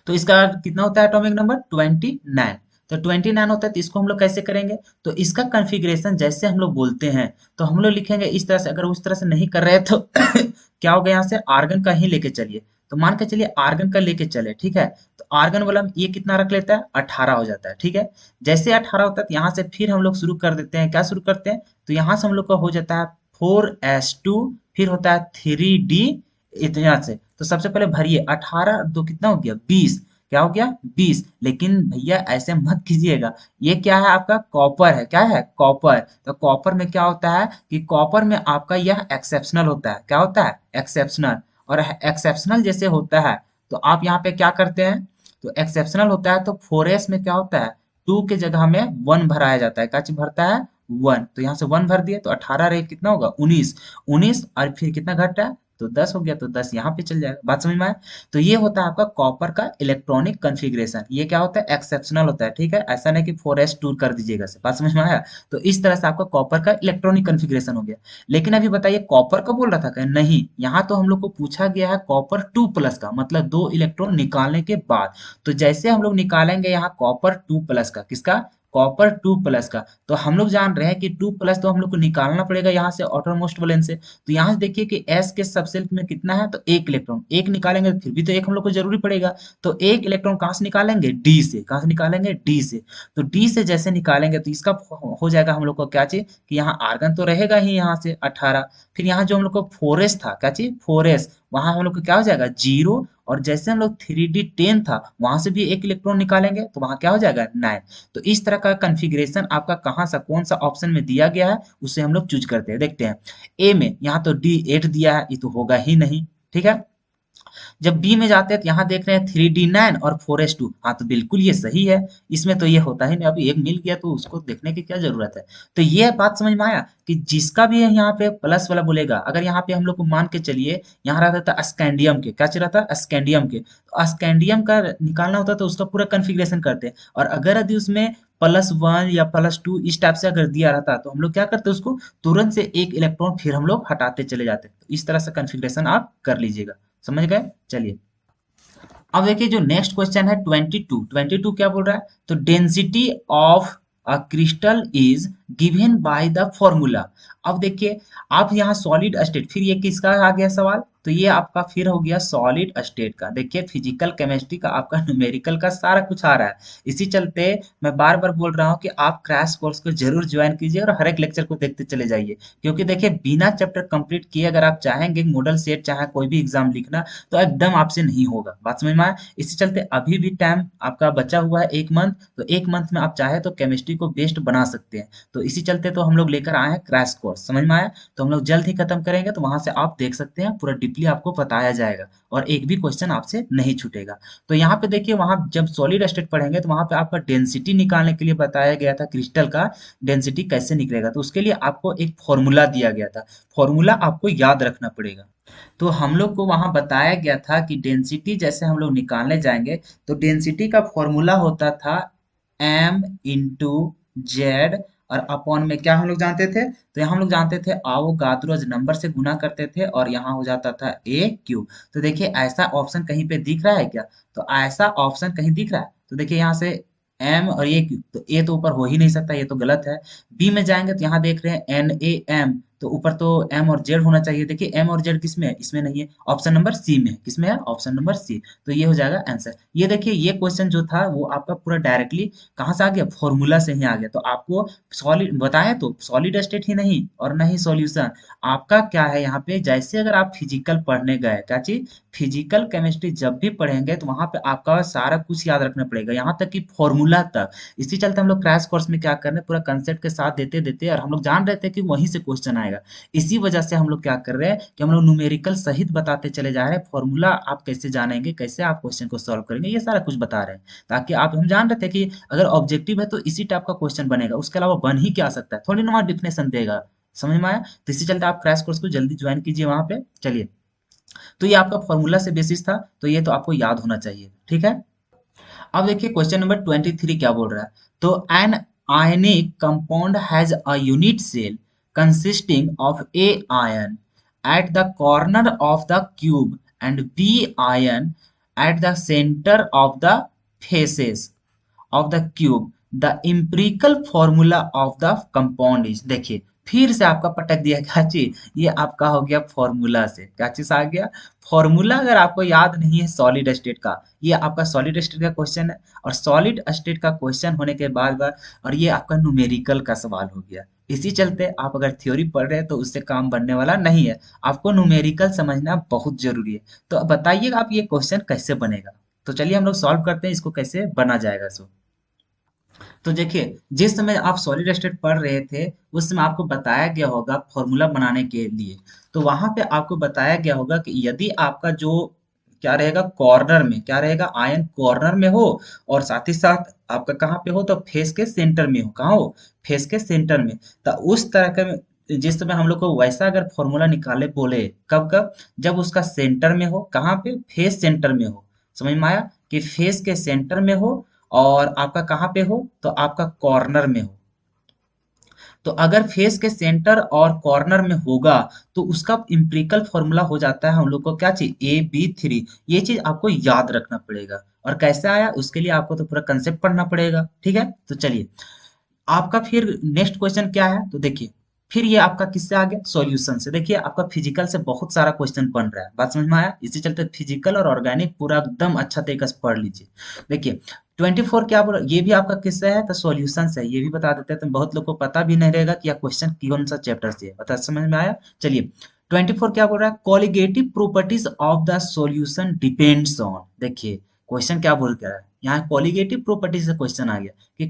तो इसका कितना होता है एटॉमिक नंबर, 29। तो 29 होता है, तो इसको हम लोग कैसे करेंगे, तो इसका कॉन्फ़िगरेशन जैसे हम लोग बोलते हैं तो हम लोग लिखेंगे इस तरह से। अगर उस तरह से नहीं कर रहे हैं तो क्या होगा, यहाँ से आर्गन का ही लेके चलिए। तो मान के चलिए आर्गन का लेके चले, ठीक है। तो आर्गन वाला ये कितना रख लेता है, 18 हो जाता है, ठीक है। जैसे 18 होता है तो यहाँ से फिर हम लोग शुरू कर देते हैं। क्या शुरू करते हैं, तो यहाँ से हम लोग का हो जाता है 4s2, फिर होता है 3d, इतना से। तो सबसे पहले भरिए, 18 दो कितना हो गया, 20। क्या हो गया, 20। लेकिन भैया ऐसे मत कीजिएगा, ये क्या है, आपका कॉपर है। क्या है, कॉपर। तो कॉपर में क्या होता है कि कॉपर में आपका यह एक्सेप्शनल होता है। क्या होता है, एक्सेप्शनल। और एक्सेप्शनल जैसे होता है तो आप यहाँ पे क्या करते हैं, तो एक्सेप्शनल होता है तो 4s में क्या होता है, 2 के जगह में 1 भराया जाता है। क्या चीज भरता है, 1। तो यहाँ से 1 भर दिए तो 18 रहे कितना होगा, 19। 19 और फिर कितना घटा है, तो 10 हो गया, तो 10 यहाँ पे चल जाएगा। बात समझ में आया? तो ये होता है आपका कॉपर का इलेक्ट्रॉनिक कॉन्फ़िगरेशन। ये क्या होता है, एक्सेप्शनल होता है, ठीक है। ऐसा नहीं कि 4s2 कर दीजिएगा से। बात समझ में आया? तो इस तरह से आपका कॉपर का इलेक्ट्रॉनिक कॉन्फ़िगरेशन हो गया। लेकिन अभी बताइए कॉपर का बोल रहा था क्या, नहीं। यहाँ तो हम लोग को पूछा गया है कॉपर 2+ का, मतलब 2 इलेक्ट्रॉन निकालने के बाद। तो जैसे हम लोग निकालेंगे यहाँ कॉपर 2+ का, किसका, कॉपर 2+ का। तो हम लोग जान रहे हैं कि 2+ तो हम लोग को निकालना पड़ेगा यहाँ से आउटरमोस्ट वैलेंस से। तो यहाँ से देखिए कि s के सबसेल्फ में कितना है, तो एक इलेक्ट्रॉन। एक निकालेंगे तो फिर भी तो एक हम लोग को जरूरी पड़ेगा। तो एक इलेक्ट्रॉन कहाँ से निकालेंगे, डी से। कहाँ से निकालेंगे, डी से। तो डी से जैसे निकालेंगे तो इसका हो जाएगा हम लोग को क्या चीज, कि यहाँ आर्गन तो रहेगा ही यहाँ से 18। फिर यहाँ जो हम लोग को 4s था, क्या चीज, 4s, वहां हम लोग को क्या हो जाएगा, 0। और जैसे हम लोग 3d10 था वहां से भी एक इलेक्ट्रॉन निकालेंगे तो वहां क्या हो जाएगा, 9। तो इस तरह का कॉन्फ़िगरेशन आपका कहाँ सा कौन सा ऑप्शन में दिया गया है उसे हम लोग चूज करते हैं। देखते हैं ए में, यहाँ तो D8 दिया है, ये तो होगा ही नहीं, ठीक है। जब बी में जाते हैं तो यहाँ देख रहे हैं 3d9 और 4s2, हाँ तो बिल्कुल ये सही है। इसमें तो ये होता ही नहीं, अभी एक मिल गया तो उसको देखने की क्या जरूरत है। तो ये बात समझ में आया कि जिसका भी यहाँ पे प्लस वाला बोलेगा, अगर यहाँ पे हम लोग को मान के चलिए यहाँ रहता था स्कैंडियम के, क्या चल रहा था, स्कैंडियम के। तो स्कैंडियम का निकालना होता तो उसका पूरा कॉन्फ़िगरेशन करते। और अगर यदि उसमें +1 या +2 इस टाइप से अगर दिया रहता तो हम लोग क्या करते, उसको तुरंत से एक इलेक्ट्रॉन फिर हम लोग हटाते चले जाते। तो इस तरह से कॉन्फ़िगरेशन आप कर लीजिएगा। समझ गए, चलिए। अब देखिए जो नेक्स्ट क्वेश्चन है 22। 22 क्या बोल रहा है, तो density of a crystal is given by the formula. अब देखिए आप यहाँ सॉलिड स्टेट, फिर ये किसका आ गया सवाल, तो ये आपका फिर हो गया सॉलिड स्टेट का। देखिए फिजिकल केमिस्ट्री का आपका न्यूमेरिकल का सारा कुछ आ रहा है। इसी चलते मैं बार बार बोल रहा हूँ कि आप क्रैश कोर्स को जरूर ज्वाइन कीजिए और हर एक लेक्चर को देखते चले जाइए। क्योंकि देखिए बिना चैप्टर कंप्लीट किए अगर आप चाहेंगे मॉडल सेट चाहे कोई भी एग्जाम लिखना तो एकदम आपसे नहीं होगा। बात समझ में आया? इसी चलते अभी भी टाइम आपका बचा हुआ है 1 मंथ, तो 1 मंथ में आप चाहे तो केमिस्ट्री को बेस्ट बना सकते हैं। तो इसी चलते तो हम लोग लेकर आए हैं क्रैश कोर्स। समझ में आया? तो हम लोग जल्द ही खत्म करेंगे, तो वहां से आप देख सकते हैं, पूरा डीपली आपको बताया जाएगा और एक भी क्वेश्चन आपसे नहीं छूटेगा। तो यहाँ पे देखिए वहां जब सॉलिड स्टेट पढ़ेंगे तो वहां पे आपका डेंसिटी निकालने के लिए बताया गया था, क्रिस्टल का डेंसिटी कैसे निकलेगा। तो उसके लिए आपको एक फॉर्मूला दिया गया था, फॉर्मूला आपको याद रखना पड़ेगा। तो हम लोग को वहां बताया गया था कि डेंसिटी जैसे हम लोग निकालने जाएंगे तो डेंसिटी का फॉर्मूला होता था एम इंटू जेड, और अपॉन में क्या हम लोग जानते थे, तो यहाँ हम लोग जानते थे आवोगाद्रो नंबर से गुना करते थे और यहाँ हो जाता था ए क्यू। तो देखिए ऐसा ऑप्शन कहीं पे दिख रहा है क्या, तो ऐसा ऑप्शन कहीं दिख रहा है, तो देखिए यहाँ से एम और ए क्यू, तो ए तो ऊपर हो ही नहीं सकता, ये तो गलत है। बी में जाएंगे तो यहाँ देख रहे हैं एन ए एम, तो ऊपर तो एम और जेड होना चाहिए, देखिए एम और जेड किसमें है, इसमें नहीं है, ऑप्शन नंबर सी में है, किसमें है, ऑप्शन नंबर सी। तो ये हो जाएगा आंसर। ये देखिए ये क्वेश्चन जो था वो आपका पूरा डायरेक्टली कहाँ से आ गया, फॉर्मूला से ही आ गया। तो आपको सॉलिड बताया, तो सॉलिड स्टेट ही नहीं और न ही सॉल्यूशन, आपका क्या है यहाँ पे, जैसे अगर आप फिजिकल पढ़ने गए, क्या चीज, फिजिकल केमिस्ट्री जब भी पढ़ेंगे तो वहां पे आपका सारा कुछ याद रखना पड़ेगा, यहाँ तक कि फॉर्मूला तक। इसी चलते हम लोग क्रैश कोर्स में क्या कर रहे हैं, पूरा कंसेप्ट के साथ देते देते, और हम लोग जान रहे थे कि वहीं से क्वेश्चन आएगा, इसी वजह से हम लोग क्या कर रहे हैं कि हम लोग न्यूमेरिकल सहित बताते चले जा रहे हैं, फॉर्मूला आप कैसे जानेंगे, कैसे आप क्वेश्चन को सॉल्व करेंगे, ये सारा कुछ बता रहे हैं, ताकि आप, हम जान रहे थे कि अगर ऑब्जेक्टिव है तो इसी टाइप का क्वेश्चन बनेगा, उसके अलावा बन ही क्या सकता है, थोड़ी ना डिफिनेशन देगा, समझ में आया। तो इसी चलते आप क्रैश कोर्स को जल्दी ज्वाइन कीजिए वहां पे। चलिए, तो ये आपका फॉर्मूला से बेसिस था, तो ये तो आपको याद होना चाहिए, ठीक है। अब देखिए क्वेश्चन नंबर 23 क्या बोल रहा है, तो an ionic compound has a unit cell consisting of a ion at the corner of the cube and B ion at the center of the faces of the cube. The empirical formula of the compound is, देखिए फिर से आपका पटक दिया क्या चीज, ये आपका हो गया फॉर्मूला से, क्या चीज आ गया, फॉर्मूला। अगर आपको याद नहीं है सॉलिड स्टेट का, ये आपका सॉलिड स्टेट का क्वेश्चन है, और सॉलिड स्टेट का क्वेश्चन होने के बाद और ये आपका न्यूमेरिकल का सवाल हो गया। इसी चलते आप अगर थ्योरी पढ़ रहे हैं तो उससे काम बनने वाला नहीं है, आपको न्यूमेरिकल समझना बहुत जरूरी है। तो बताइएगा आप ये क्वेश्चन कैसे बनेगा, तो चलिए हम लोग सॉल्व करते हैं इसको, कैसे बना जाएगा सो। तो देखिए जिस समय आप सॉलिड स्टेट पढ़ रहे थे उस समय आपको बताया गया होगा फॉर्मूला बनाने के लिए, तो वहां पे आपको बताया गया होगा कि यदि आपका जो क्या रहेगा, कॉर्नर में क्या रहेगा, आयन कॉर्नर में हो, और साथ ही साथ आपका कहाँ पे हो, तो फेस के सेंटर में हो, कहाँ हो, फेस के सेंटर में। तो उस तरह के जिस समय हम लोग को वैसा अगर फॉर्मूला निकाले बोले, कब कब, जब उसका सेंटर में हो, कहाँ पे, फेस सेंटर में हो, समझ में आया, कि फेस के सेंटर में हो, और आपका कहाँ पे हो, तो आपका कॉर्नर में हो। तो अगर फेस के सेंटर और कॉर्नर में होगा तो उसका इंपेरिकल फॉर्मूला हो जाता है हम लोग को क्या चाहिए, AB3। ये चीज आपको याद रखना पड़ेगा, और कैसे आया उसके लिए आपको तो पूरा कंसेप्ट पढ़ना पड़ेगा, ठीक है। तो चलिए आपका फिर नेक्स्ट क्वेश्चन क्या है, तो देखिए फिर ये आपका किससे आ गया, सॉल्यूशन से। देखिए आपका फिजिकल से बहुत सारा क्वेश्चन बन रहा है, बात समझ में आया, इसी चलते फिजिकल और ऑर्गेनिक पूरा एकदम अच्छा तरीके से पढ़ लीजिए। देखिए 24 क्या बोल रहा है, ये भी आपका किससे है, तो सॉल्यूशन से है, ये भी बता देते हैं, तो बहुत लोग को पता भी नहीं रहेगा कि यह क्वेश्चन कौन सा चैप्टर से है, बता समझ में आया। चलिए 24 क्या बोल रहा है, colligative properties of the solution depends on, देखिए क्वेश्चन क्या बोल रहा है, यहाँ कॉलिगेटिव प्रॉपर्टी से क्वेश्चन आ गया कि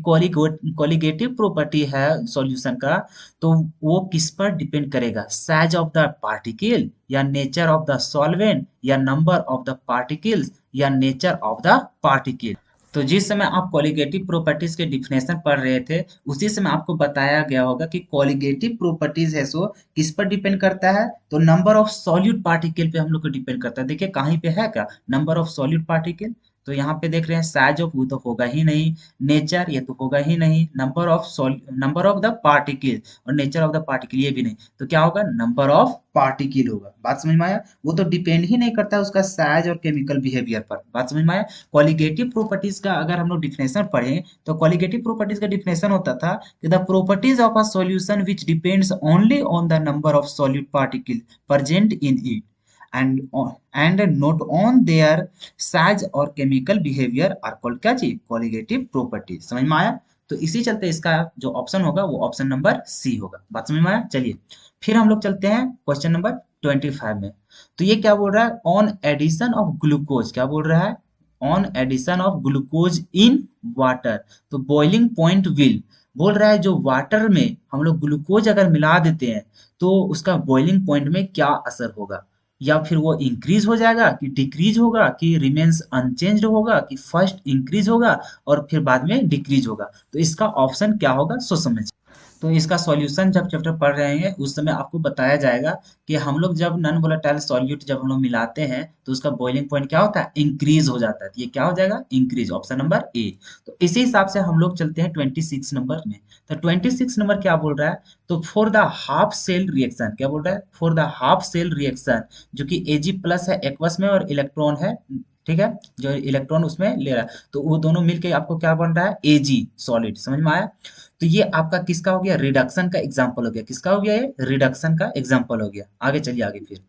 कॉलिगेटिव प्रॉपर्टी है सॉल्यूशन का, तो वो किस पर डिपेंड करेगा, साइज ऑफ द पार्टिकल, या नेचर ऑफ द सॉल्वेंट, या नंबर ऑफ द पार्टिकल्स, या नेचर ऑफ द पार्टिकल। तो जिस समय आप कॉलिगेटिव प्रॉपर्टीज के डिफिनेशन पढ़ रहे थे उसी समय आपको बताया गया होगा कि कॉलिगेटिव प्रॉपर्टीज है सो किस पर डिपेंड करता है, तो नंबर ऑफ सॉल्यूट पार्टिकल पे हम लोग को डिपेंड करता है। देखिए कहीं पे है क्या, नंबर ऑफ सॉल्यूट पार्टिकल, तो यहाँ पे देख रहे हैं साइज ऑफ, वो तो होगा ही नहीं, नेचर ये तो होगा ही नहीं, नंबर ऑफ द पार्टिकल और नेचर ऑफ द पार्टिकल ये भी नहीं, तो क्या होगा, नंबर ऑफ पार्टिकल होगा, बात समझ में आया। वो तो डिपेंड ही नहीं करता उसका साइज और केमिकल बिहेवियर पर, बात समझ में आया। क्वालिटेटिव प्रॉपर्टीज का अगर हम लोग डिफिनेशन पढ़ें तो क्वालिटेटिव प्रॉपर्टीज का डिफिनेशन होता था कि the properties of a solution which depends only on the number of solute particle present in it and not on their size और chemical behavior are called क्या चीज, qualitative properties, समझ में आया। तो इसी चलते इसका जो ऑप्शन होगा वो ऑप्शन नंबर सी होगा, बात समझ में आया। चलिए फिर हम लोग चलते हैं क्वेश्चन नंबर 25 में। तो ये क्या बोल रहा है, ऑन एडिशन ऑफ ग्लूकोज, क्या बोल रहा है, on addition of glucose in water, तो बॉइलिंग पॉइंट विल, बोल रहा है जो वाटर में हम लोग ग्लूकोज अगर मिला देते हैं तो उसका बॉइलिंग पॉइंट में क्या असर होगा, या फिर वो इंक्रीज हो जाएगा कि डिक्रीज होगा, कि रिमेन्स अनचेंज्ड होगा, कि फर्स्ट इंक्रीज होगा और फिर बाद में डिक्रीज होगा। तो इसका ऑप्शन क्या होगा सो समझ। तो इसका सॉल्यूशन जब चैप्टर पढ़ रहे हैं उस समय आपको बताया जाएगा कि हम लोग जब नॉन वोलेटाइल सॉल्यूट जब हम लोग मिलाते हैं तो उसका बॉइलिंग पॉइंट क्या होता है, इंक्रीज हो जाता है। तो ये क्या हो जाएगा, इंक्रीज, ऑप्शन नंबर ए। तो इसी हिसाब से हम लोग चलते हैं 26 नंबर में। तो 26 नंबर क्या बोल रहा है, तो for the half cell reaction, क्या बोल रहा है, for the half cell reaction, जो कि Ag प्लस है एक्वस में और इलेक्ट्रॉन है, ठीक है, जो इलेक्ट्रॉन उसमें ले रहा है, तो वो दोनों मिलके आपको क्या बन रहा है, Ag सॉलिड, समझ में आया। तो ये आपका किसका हो गया, रिडक्शन का एग्जांपल हो गया, किसका हो गया, ये रिडक्शन का एग्जांपल हो गया। आगे चलिए, आगे फिर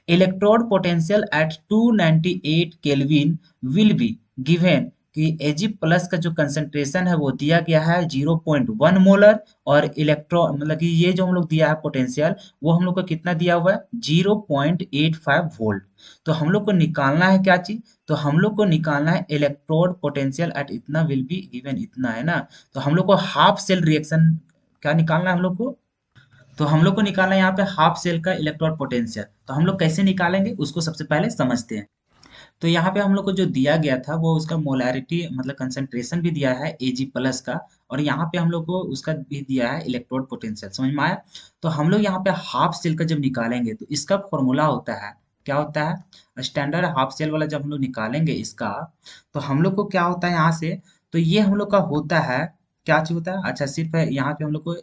electrode potential at 298 kelvin will be given कि Ag प्लस का जो कंसंट्रेशन है वो दिया गया है 0.1 मोलर, और इलेक्ट्रॉन मतलब कि ये जो हम लोग दिया है पोटेंशियल, वो हम लोग को कितना दिया हुआ है, 0.85 वोल्ट। तो हम लोग को निकालना है क्या चीज, तो हम लोग को निकालना है इलेक्ट्रोड पोटेंशियल एट इतना विल बी गिवन, इतना है ना। तो हम लोग को हाफ सेल रिएक्शन क्या निकालना है हम लोग को, तो हम लोग को निकालना है यहाँ पे हाफ सेल का इलेक्ट्रोड पोटेंशियल। तो हम लोग कैसे निकालेंगे उसको सबसे पहले समझते हैं। तो यहाँ पे हम लोग को जो दिया गया था वो उसका मोलैरिटी मतलब कंसंट्रेशन भी दिया है Ag प्लस का, और यहाँ पे हम लोग को उसका भी दिया है इलेक्ट्रोड पोटेंशियल, समझ में आया। तो हम लोग यहाँ पे हाफ सेल का जब निकालेंगे तो इसका फॉर्मूला होता है, क्या होता है, स्टैंडर्ड हाफ सेल वाला जब हम लोग निकालेंगे इसका, तो हम लोग को क्या होता है यहाँ से, तो ये हम लोग का होता है, क्या चीज होता है, अच्छा सिर्फ यहाँ पे हम लोग को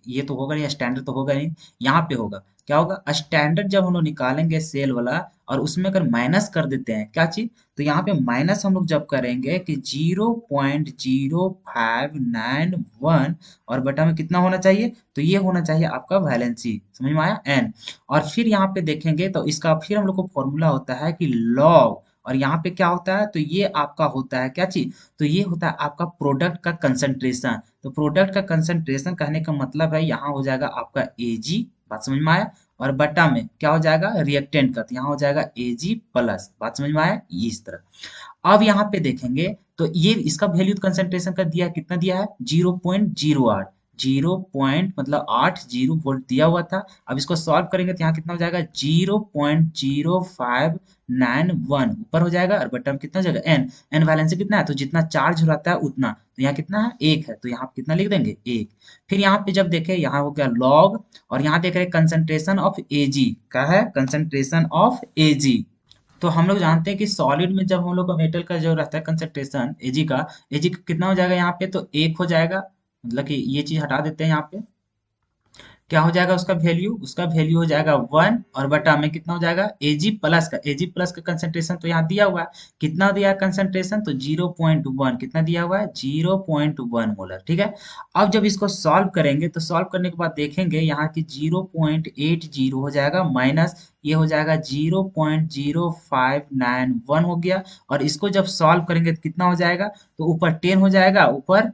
ये तो होगा नहीं, स्टैंडर्ड तो होगा नहीं, यहाँ पे होगा, क्या होगा, स्टैंडर्ड जब हम लोग निकालेंगे सेल वाला और उसमें अगर माइनस कर देते हैं क्या चीज, तो यहाँ पे माइनस हम लोग जब करेंगे कि 0.0591 और बटा में कितना होना चाहिए, तो ये होना चाहिए आपका वैलेंसी, समझ में आया, एन। और फिर यहाँ पे देखेंगे तो इसका फिर हम लोग को फॉर्मूला होता है कि लॉग, और यहाँ पे क्या होता है, तो ये आपका होता है क्या चीज, तो ये होता है आपका प्रोडक्ट का कंसंट्रेशन। तो प्रोडक्ट का कंसंट्रेशन कहने का मतलब है यहाँ हो जाएगा आपका Ag, बात समझ में आया, और बटा में क्या हो जाएगा रिएक्टेंट का, तो यहाँ हो जाएगा Ag प्लस, बात समझ में आया, इस तरह। अब यहाँ पे देखेंगे तो ये इसका वैल्यू कंसंट्रेशन का दिया है, कितना दिया है, 0.08, 0 मतलब 80 वोल्ट दिया हुआ था। अब इसको सॉल्व करेंगे तो यहाँ कितना हो जाएगा, 0.0591 ऊपर हो जाएगा, और बटन कितना हो जाएगा, एन, एन वैलेंसी कितना है, तो जितना चार्ज रहता है उतना, तो यहाँ कितना है, एक है, तो यहाँ कितना लिख देंगे, एक। फिर यहाँ पे जब देखें, यहाँ हो गया लॉग, और यहाँ देख रहे हैं कंसंट्रेशन ऑफ Ag, क्या है, कंसंट्रेशन ऑफ Ag। तो हम लोग जानते हैं कि सॉलिड में जब हम लोग का मेटल का जो रहता है कंसंट्रेशन Ag का कितना हो जाएगा यहाँ पे, तो एक हो जाएगा, मतलब कि ये चीज हटा देते हैं यहाँ पे, क्या हो जाएगा उसका वैल्यू हो जाएगा 1, और बटा में कितना हो जाएगा, Ag प्लस का कंसंट्रेशन तो यहाँ दिया हुआ है, कितना दिया है कंसंट्रेशन, तो 0.1, कितना दिया हुआ है, 0.1 मोलर, ठीक है। अब जब इसको सॉल्व करेंगे तो सॉल्व करने के बाद देखेंगे यहाँ की 0.80 हो जाएगा माइनस, ये हो जाएगा 0.0591 हो गया, और इसको जब सॉल्व करेंगे तो कितना हो जाएगा, तो ऊपर 10 हो जाएगा ऊपर।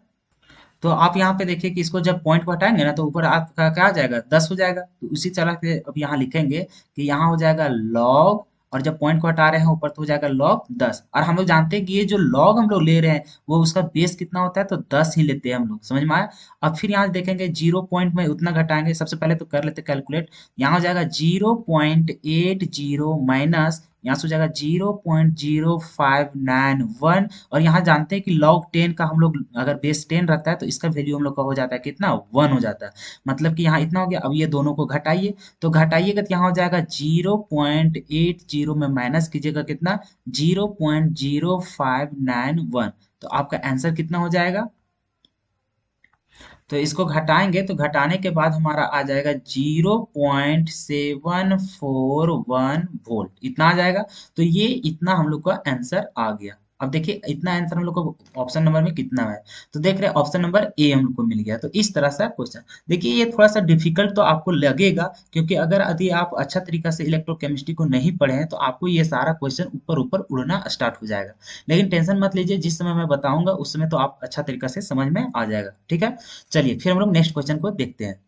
तो आप यहाँ पे देखिए कि इसको जब पॉइंट को हटाएंगे ना तो ऊपर आपका क्या आ जाएगा, 10 हो जाएगा। तो उसी तरह से अब यहाँ लिखेंगे कि यहाँ हो जाएगा लॉग, और जब पॉइंट को हटा रहे हैं ऊपर तो हो जाएगा लॉग 10। और हम लोग जानते हैं कि ये जो लॉग हम लोग ले रहे हैं वो उसका बेस कितना होता है, तो 10 ही लेते हैं हम लोग, समझ में आया। अब फिर यहाँ देखेंगे 0 में उतना घटाएंगे, सबसे पहले तो कर लेते कैलकुलेट। यहाँ हो जाएगा 0.80 माइनस, यहाँ से हो जाएगा 0.0591, और यहाँ जानते हैं कि log 10 का हम लोग अगर बेस 10 रहता है तो इसका वैल्यू हम लोग का हो जाता है कितना, 1 हो जाता है। मतलब कि यहाँ इतना हो गया। अब ये दोनों को घटाइए, तो घटाइएगा तो यहाँ हो जाएगा 0.80 में माइनस कीजिएगा कितना, 0.0591, तो आपका आंसर कितना हो जाएगा, तो इसको घटाएंगे तो घटाने के बाद हमारा आ जाएगा 0.741 वोल्ट, इतना आ जाएगा। तो ये इतना हम लोग का आंसर आ गया। अब देखिए इतना आंसर हम लोग को ऑप्शन नंबर में कितना है, तो देख रहे हैं ऑप्शन नंबर ए हम लोग को मिल गया। तो इस तरह से क्वेश्चन देखिए, ये थोड़ा सा डिफिकल्ट तो आपको लगेगा, क्योंकि अगर यदि आप अच्छा तरीका से इलेक्ट्रोकेमिस्ट्री को नहीं पढ़े हैं तो आपको ये सारा क्वेश्चन ऊपर ऊपर उड़ना स्टार्ट हो जाएगा। लेकिन टेंशन मत लीजिए, जिस समय मैं बताऊंगा उस समय तो आप अच्छा तरीका से समझ में आ जाएगा, ठीक है। चलिए फिर हम लोग नेक्स्ट क्वेश्चन को देखते हैं।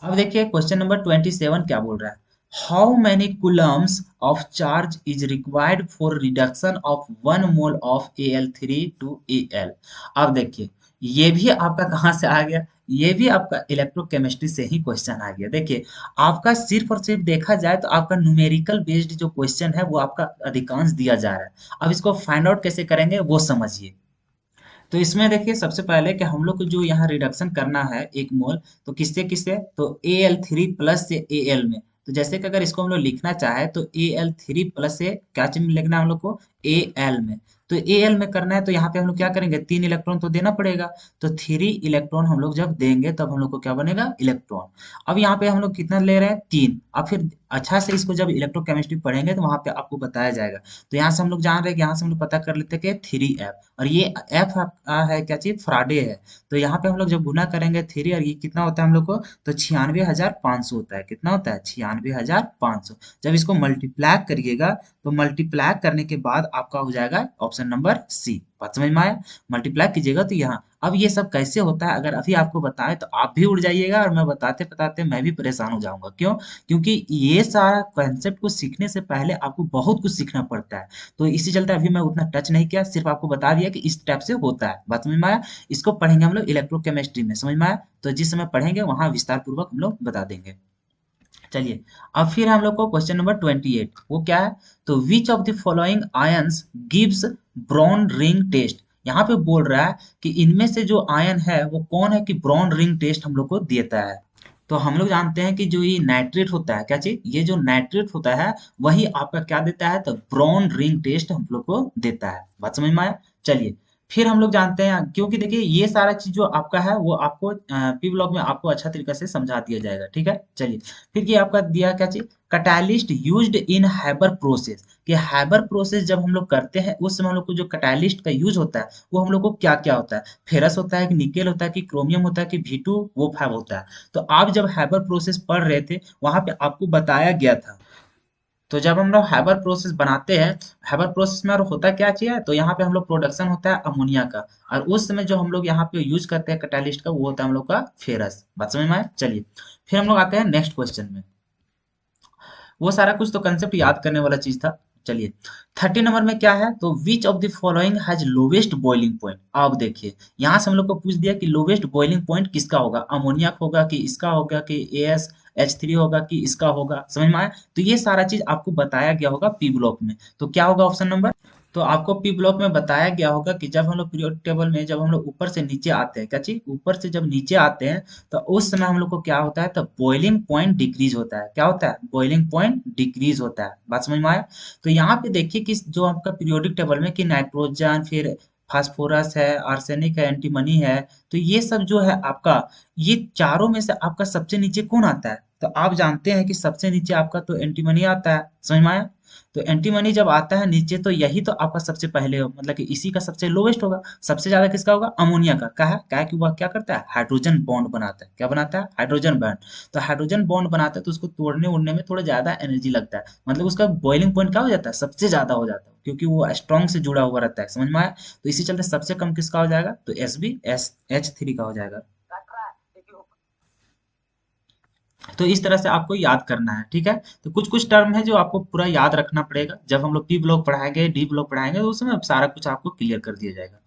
अब देखिए क्वेश्चन नंबर 27 क्या बोल रहा है, how many coulombs of charge is required for reduction of 1 mole of Al3 to Al। अब देखिए ये भी आपका कहाँ से आ गया, ये भी आपका इलेक्ट्रोकेमिस्ट्री से ही क्वेश्चन आ गया। देखिए आपका सिर्फ और सिर्फ देखा जाए तो आपका न्यूमेरिकल बेस्ड जो क्वेश्चन है वो आपका अधिकांश दिया जा रहा है। अब इसको फाइंड आउट कैसे करेंगे वो समझिए। तो इसमें देखिए सबसे पहले कि हम लोग को जो यहाँ रिडक्शन करना है एक मोल, तो किससे किससे, तो Al3 प्लस से Al में। तो जैसे कि अगर इसको हम लोग लिखना चाहे तो Al3 प्लस से क्या चीज में लिखना है हम लोग को, Al में। तो Al में करना है तो यहाँ पे हम लोग क्या करेंगे, 3 इलेक्ट्रॉन तो देना पड़ेगा। तो 3 इलेक्ट्रॉन हम लोग जब देंगे तब हम लोग को क्या बनेगा, इलेक्ट्रॉन। अब यहाँ पे हम लोग कितना ले रहे हैं, 3। अब फिर अच्छा से इसको जब इलेक्ट्रोकेमिस्ट्री पढ़ेंगे तो वहां पे आपको बताया जाएगा। तो यहाँ से हम लोग जान रहे हैं कि यहाँ से हम लोग पता कर लेते हैं कि 3f, और ये f है क्या चीज, फ्राडे है। तो यहाँ पे हम लोग जब गुना करेंगे 3, और ये कितना होता है हम लोग को, तो 96,500 होता है। कितना होता है, 96,500। जब इसको मल्टीप्लाई करिएगा तो मल्टीप्लाई करने के बाद आपका हो जाएगा ऑप्शन नंबर सी। बात समझ में आया, मल्टीप्लाई कीजिएगा तो यहाँ। अब ये सब कैसे होता है अगर अभी आपको बताएं तो आप भी उड़ जाइएगा, और मैं बताते बताते मैं भी परेशान हो जाऊंगा। क्यों, क्योंकि ये सारा कॉन्सेप्ट को सीखने से पहले आपको बहुत कुछ सीखना पड़ता है। तो इसी चलते अभी मैं उतना टच नहीं किया, सिर्फ आपको बता दिया कि इस टाइप से होता है। बात समझ में आया, इसको पढ़ेंगे हम लोग इलेक्ट्रोकेमिस्ट्री में, समझ में आया। तो जिस समय पढ़ेंगे वहां विस्तार पूर्वक हम लोग बता देंगे। चलिए, अब फिर हम लोग को क्वेश्चन नंबर 28, वो क्या है, तो which of the following ions gives brown ring test. यहाँ पे बोल रहा है कि इनमें से जो आयन है वो कौन है कि ब्रॉन रिंग टेस्ट हम लोग को देता है। तो हम लोग जानते हैं कि जो ये नाइट्रेट होता है, क्या चीज, ये जो नाइट्रेट होता है वही आपका क्या देता है, तो ब्रॉन रिंग टेस्ट हम लोग को देता है। बात समझ में आया। चलिए, फिर हम लोग जानते हैं, क्योंकि देखिए ये सारा चीज जो आपका है वो आपको पी ब्लॉक में आपको अच्छा तरीके से समझा दिया जाएगा, ठीक है। चलिए, फिर ये आपका दिया क्या चीज, catalyst used in Haber process. कि हैबर प्रोसेस जब हम लोग करते हैं उस समय हम लोग को जो कैटालिस्ट का यूज होता है वो हम लोग को क्या क्या होता है, फेरस होता है कि निकेल होता है कि क्रोमियम होता है कि V2O5 होता है। तो आप जब हैबर प्रोसेस पढ़ रहे थे वहां पे आपको बताया गया था। तो जब हम लोग हैबर प्रोसेस बनाते हैं, हैबर प्रोसेस में और होता क्या चीज है, तो यहाँ पे हम लोग प्रोडक्शन होता है अमोनिया का, और उस समय जो हम लोग यहाँ पे यूज करते हैं कैटालिस्ट का वो होता है हम लोग का फेरस। बात समझ में आए। चलिए, फिर हम लोग आते हैं नेक्स्ट क्वेश्चन में। वो सारा कुछ तो कंसेप्ट याद करने वाला चीज था। चलिए, 30 नंबर में क्या है, तो which of the following has lowest boiling point. आप देखिए यहाँ से हम लोग को पूछ दिया कि लोवेस्ट बॉइलिंग पॉइंट किसका होगा, अमोनिया का होगा कि इसका होगा कि AsH3 होगा कि इसका होगा, समझ में आया। तो ये सारा चीज आपको बताया गया होगा पी ब्लॉक में। तो क्या होगा ऑप्शन नंबर, तो आपको पी ब्लॉक में बताया गया होगा कि जब हम लोग पीरियोडिक टेबल में जब हम लोग ऊपर से नीचे आते हैं, क्या चीज, ऊपर से जब नीचे आते हैं तो उस समय हम लोग को क्या होता है, तो बॉइलिंग पॉइंट डिक्रीज होता है। क्या होता है, बॉइलिंग पॉइंट डिक्रीज होता है। बात समझ में आया। तो यहाँ पे देखिए कि जो आपका पीरियोडिक टेबल में कि नाइट्रोजन, फिर फास्फोरस है, आर्सेनिक है, एंटीमनी है, तो ये सब जो है आपका, ये चारों में से आपका सबसे नीचे कौन आता है, तो आप जानते हैं कि सबसे नीचे आपका तो एंटीमनी आता है। समझ में आया। तो एंटीमनी जब आता है नीचे तो यही तो आपका सबसे पहले मतलब कि इसी का सबसे लोवेस्ट होगा। सबसे ज्यादा किसका होगा, अमोनिया का। क्या है कि वह क्या करता है, हाइड्रोजन बॉन्ड बनाता है। क्या बनाता है, हाइड्रोजन बॉन्ड। तो हाइड्रोजन बॉन्ड बनाता है तो उसको तोड़ने उड़ने में थोड़ा ज्यादा एनर्जी लगता है, मतलब उसका बॉइलिंग पॉइंट क्या हो जाता है, सबसे ज्यादा हो जाता है, क्योंकि वो स्ट्रॉन्ग से जुड़ा हुआ रहता है। समझ में आया। तो इसी चलते सबसे कम किसका हो जाएगा, तो SbSH3 का हो जाएगा। तो इस तरह से आपको याद करना है, ठीक है। तो कुछ कुछ टर्म है जो आपको पूरा याद रखना पड़ेगा। जब हम लोग पी ब्लॉक पढ़ाएंगे, डी ब्लॉक पढ़ाएंगे तो उसमें सारा कुछ आपको क्लियर कर दिया जाएगा।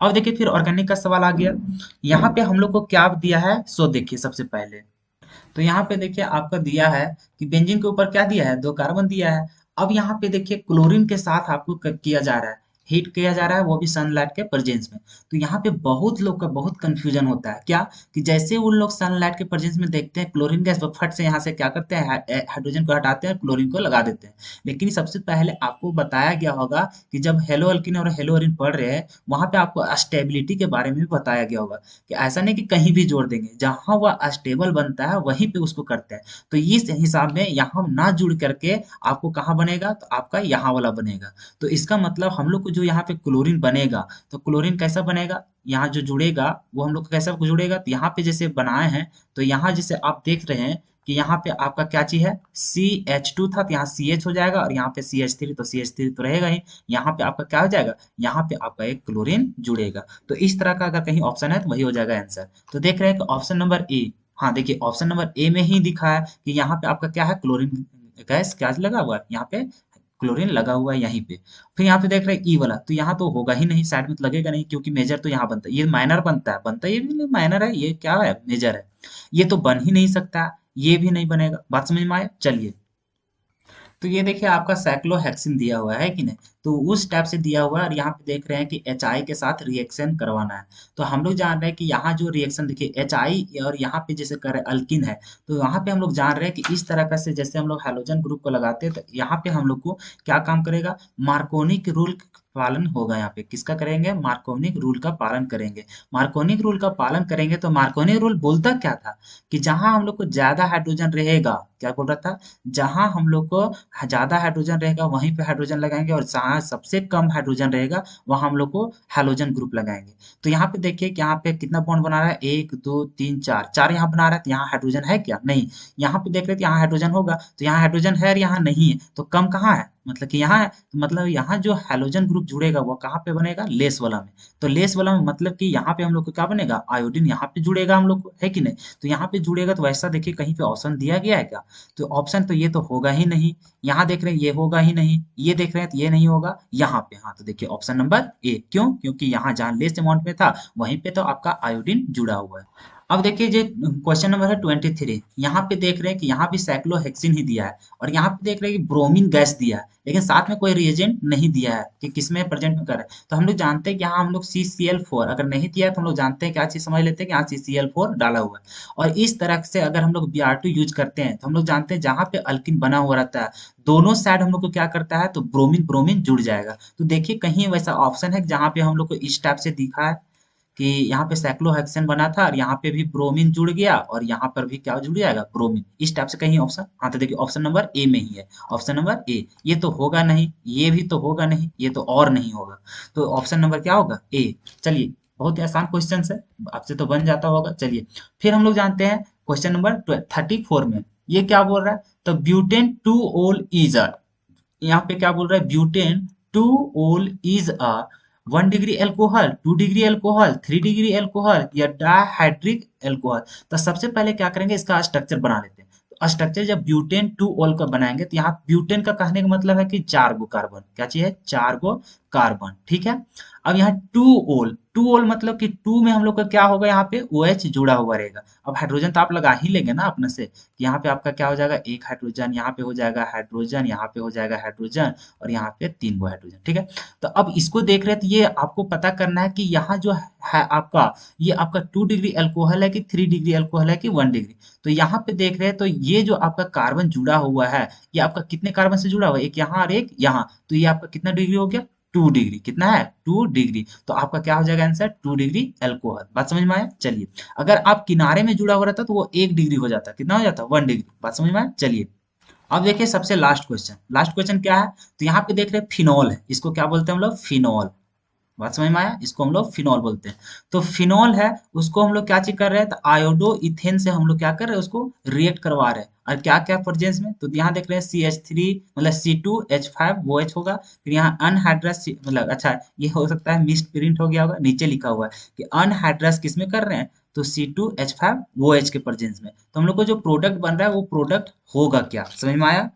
अब देखिए फिर ऑर्गेनिक का सवाल आ गया। यहाँ पे हम लोग को क्या दिया है, सो देखिए सबसे पहले तो यहाँ पे देखिए आपका दिया है कि बेंजीन के ऊपर क्या दिया है, 2 कार्बन दिया है। अब यहाँ पे देखिए क्लोरीन के साथ आपको किया जा रहा है, हीट किया जा रहा है, वो भी सनलाइट के प्रेजेंस में। तो यहाँ पे बहुत लोग का बहुत कंफ्यूजन होता है, क्या कि जैसे उन लोग सनलाइट के प्रेजेंस में देखते हैं क्लोरीन गैस, वो फट से यहाँ से क्या करते हैं, हाइड्रोजन को हटाते हैं, क्लोरीन को लगा देते हैं। लेकिन सबसे पहले आपको बताया गया होगा कि जब हेलो अल्किन और हेलो अरिन पढ़ रहे हैं वहां पे आपको स्टेबिलिटी के बारे में भी बताया गया होगा, कि ऐसा नहीं कि कहीं भी जोड़ देंगे, जहां वह अस्टेबल बनता है वहीं पे उसको करते हैं। तो इस हिसाब में यहाँ ना जुड़ करके आपको कहाँ बनेगा, तो आपका यहाँ वाला बनेगा। तो इसका मतलब हम लोग को जो यहाँ पे क्लोरीन बनेगा, तो क्लोरीन कैसा बनेगा, यहाँ जो जुड़ेगा वो हम लोग को कैसा जुड़ेगा, तो यहाँ पे जैसे बनाए हैं, तो यहाँ जैसे आप देख रहे हैं कि यहाँ पे आपका क्या चीज है, CH2 था, तो यहाँ CH हो जाएगा, और यहाँ पे CH3, तो CH3 तो रहेगा ही। यहाँ पे आपका क्या हो जाएगा, यहाँ पे आपका एक क्लोरीन जुड़ेगा। तो इस तरह का अगर कहीं ऑप्शन है तो वही हो जाएगा आंसर। तो देख रहे हैं कि ऑप्शन नंबर ए, हाँ देखिए ऑप्शन नंबर ए में ही दिखा है कि यहाँ पे आपका क्या है, क्लोरीन गैस क्या लगा हुआ है, यहाँ पे क्लोरीन लगा हुआ है यहीं पे। फिर यहाँ पे देख रहे हैं ई वाला, तो यहाँ तो होगा ही नहीं, साइड में तो लगेगा नहीं, क्योंकि मेजर तो यहाँ बनता है, ये माइनर बनता है, ये भी माइनर है, ये क्या है, मेजर है। ये तो बन ही नहीं सकता, ये भी नहीं बनेगा। बात समझ में आया। चलिए, तो ये देखिए आपका साइक्लोहेक्सिन दिया हुआ है कि नहीं, तो उस टाइप से दिया हुआ है और यहाँ पे देख रहे हैं कि एच के साथ रिएक्शन करवाना है। तो हम लोग जान रहे हैं कि यहाँ जो रिएक्शन देखिए एच और यहाँ पे जैसे कर रहे हैं अल्किन है, तो यहाँ पे हम लोग जान रहे हैं कि इस तरह का से जैसे हम लोग हैलोजन ग्रुप को लगाते हैं तो यहाँ पे हम लोग को क्या काम करेगा, मार्कोनिक रूल पालन होगा। यहाँ पे किसका करेंगे, मार्कोनिक रूल का पालन करेंगे। मार्कोनिक रूल का पालन करेंगे तो मार्कोनिक रूल बोलता क्या था कि जहां हम लोग को ज्यादा हाइड्रोजन रहेगा, क्या बोल रहा था, जहां हम लोग को ज्यादा हाइड्रोजन रहेगा वहीं पे हाइड्रोजन लगाएंगे और जहां सबसे कम हाइड्रोजन रहेगा वहां हम लोग को हैलोजन ग्रुप लगाएंगे। तो यहाँ पे देखिए कि यहाँ पे कितना बॉन्ड बना रहा है, एक दो तीन चार, चार यहाँ बना रहा है, तो यहाँ हाइड्रोजन है क्या, नहीं। यहाँ पे देख रहे थे यहाँ हाइड्रोजन होगा, तो यहाँ हाइड्रोजन है और यहाँ नहीं है, तो कम कहाँ है, मतलब कि यहाँ है, तो मतलब यहाँ जो हैलोजन ग्रुप जुड़ेगा वो कहाँ पे बनेगा, लेस वाला में। तो लेस वाला में मतलब कि यहाँ पे हम लोग को क्या बनेगा, आयोडीन यहाँ पे जुड़ेगा हम लोग को, है कि नहीं। तो यहाँ पे जुड़ेगा तो वैसा देखिए कहीं पे ऑप्शन दिया गया है क्या, तो ऑप्शन तो ये तो होगा ही नहीं। यहाँ देख रहे हैं ये होगा ही नहीं, ये देख रहे हैं तो ये नहीं होगा यहाँ पे। हाँ तो देखिए ऑप्शन नंबर ए, क्यों, क्योंकि यहाँ जहाँ लेस अमाउंट में था वहीं पे तो आपका आयोडीन जुड़ा हुआ है। अब देखिए जो क्वेश्चन नंबर है 23, यहाँ पे देख रहे हैं कि यहाँ भी साइक्लोहेक्सिन ही दिया है और यहाँ पे देख रहे हैं कि ब्रोमीन गैस दिया है, लेकिन साथ में कोई रिएजेंट नहीं दिया है कि किसमें प्रेजेंट में कर है। तो हम लोग जानते हैं कि यहाँ हम लोग CCl4 अगर नहीं दिया है तो हम लोग जानते हैं क्या चीज समझ लेते हैं कि यहाँ CCl4 डाला हुआ है। और इस तरह से अगर हम लोग Br2 यूज करते हैं तो हम लोग जानते हैं जहाँ पे अल्किन बना हुआ रहता है दोनों साइड हम लोग को क्या करता है, तो ब्रोमीन ब्रोमीन जुड़ जाएगा। तो देखिए कहीं वैसा ऑप्शन है जहाँ पे हम लोग को इस टाइप से दिखा है कि यहाँ पे साइक्लोहेक्सेन बना था और यहाँ पे भी ब्रोमीन जुड़ गया और यहाँ पर भी क्या जुड़ जाएगा, ब्रोमीन, इस टाइप से कहीं ऑप्शन। हाँ तो देखिए ऑप्शन नंबर ए में ही है, ऑप्शन नंबर ए। ये तो होगा नहीं, ये भी तो होगा नहीं, ये तो और नहीं होगा, तो ऑप्शन नंबर क्या होगा, ए। चलिए बहुत ही आसान क्वेश्चन है, आपसे तो बन जाता होगा। चलिए फिर हम लोग जानते हैं क्वेश्चन नंबर 34 में ये क्या बोल रहा है, तो ब्यूटेन टू ओल इज अ, यहाँ पे क्या बोल रहा है, ब्यूटेन टू ओल is a 1 degree alcohol, 2 degree alcohol, 3 degree alcohol या डाइहाइड्रिक एल्कोहल। तो सबसे पहले क्या करेंगे, इसका स्ट्रक्चर बना लेते हैं। तो स्ट्रक्चर जब ब्यूटेन टू ओल का बनाएंगे तो यहाँ ब्यूटेन का कहने का मतलब है कि 4 गो कार्बन, क्या चीज है, 4 गो कार्बन, ठीक है। अब यहाँ टू ओल, टू ओल मतलब कि टू में हम लोग का क्या होगा, यहाँ पे OH जुड़ा हुआ रहेगा। अब हाइड्रोजन तो आप लगा ही लेंगे ना अपने से, यहाँ पे आपका क्या हो जाएगा, एक हाइड्रोजन, यहाँ पे हो जाएगा हाइड्रोजन, यहाँ पे हो जाएगा हाइड्रोजन और यहाँ पे 3 गो हाइड्रोजन, ठीक है। तो अब इसको देख रहे हैं तो ये आपको पता करना है कि यहाँ जो है आपका, ये आपका 2 डिग्री अल्कोहल है कि 3 डिग्री अल्कोहल है कि 1 डिग्री। तो यहाँ पे देख रहे हैं तो ये जो आपका कार्बन जुड़ा हुआ है ये आपका कितने कार्बन से जुड़ा हुआ है, एक यहाँ और एक यहाँ, तो ये आपका कितना डिग्री हो गया, 2 डिग्री, कितना है, 2 डिग्री। तो आपका क्या हो जाएगा आंसर, 2 डिग्री अल्कोहल। बात समझ में आया। चलिए अगर आप किनारे में जुड़ा हुआ रहता तो वो 1 डिग्री हो जाता, कितना हो जाता, 1 डिग्री। बात समझ में आया। चलिए अब देखिए सबसे लास्ट क्वेश्चन, लास्ट क्वेश्चन क्या है, तो यहाँ पे देख रहे हैं फिनॉल है, इसको क्या बोलते हैं हम लोग, फिनॉल। बात समझ में आया, इसको हम लोग फिनॉल बोलते हैं। तो फिनॉल है उसको हम लोग क्या चीज कर रहे हैं, तो आयोडो इथेन से हम लोग क्या कर रहे हैं, उसको रिएक्ट करवा रहे हैं। और क्या क्या प्रेजेंस में, तो यहाँ देख रहे हैं CH3 मतलब C2H5 OH होगा, फिर यहाँ अनहाइड्रस मतलब अच्छा ये हो सकता है मिस्ड प्रिंट हो गया होगा, नीचे लिखा हुआ है कि अनहाइड्रस किसमें कर रहे हैं, तो C2H5 OH के प्रेजेंस में। तो हम लोग को जो प्रोडक्ट बन रहा है वो प्रोडक्ट होगा क्या, समझ में आया।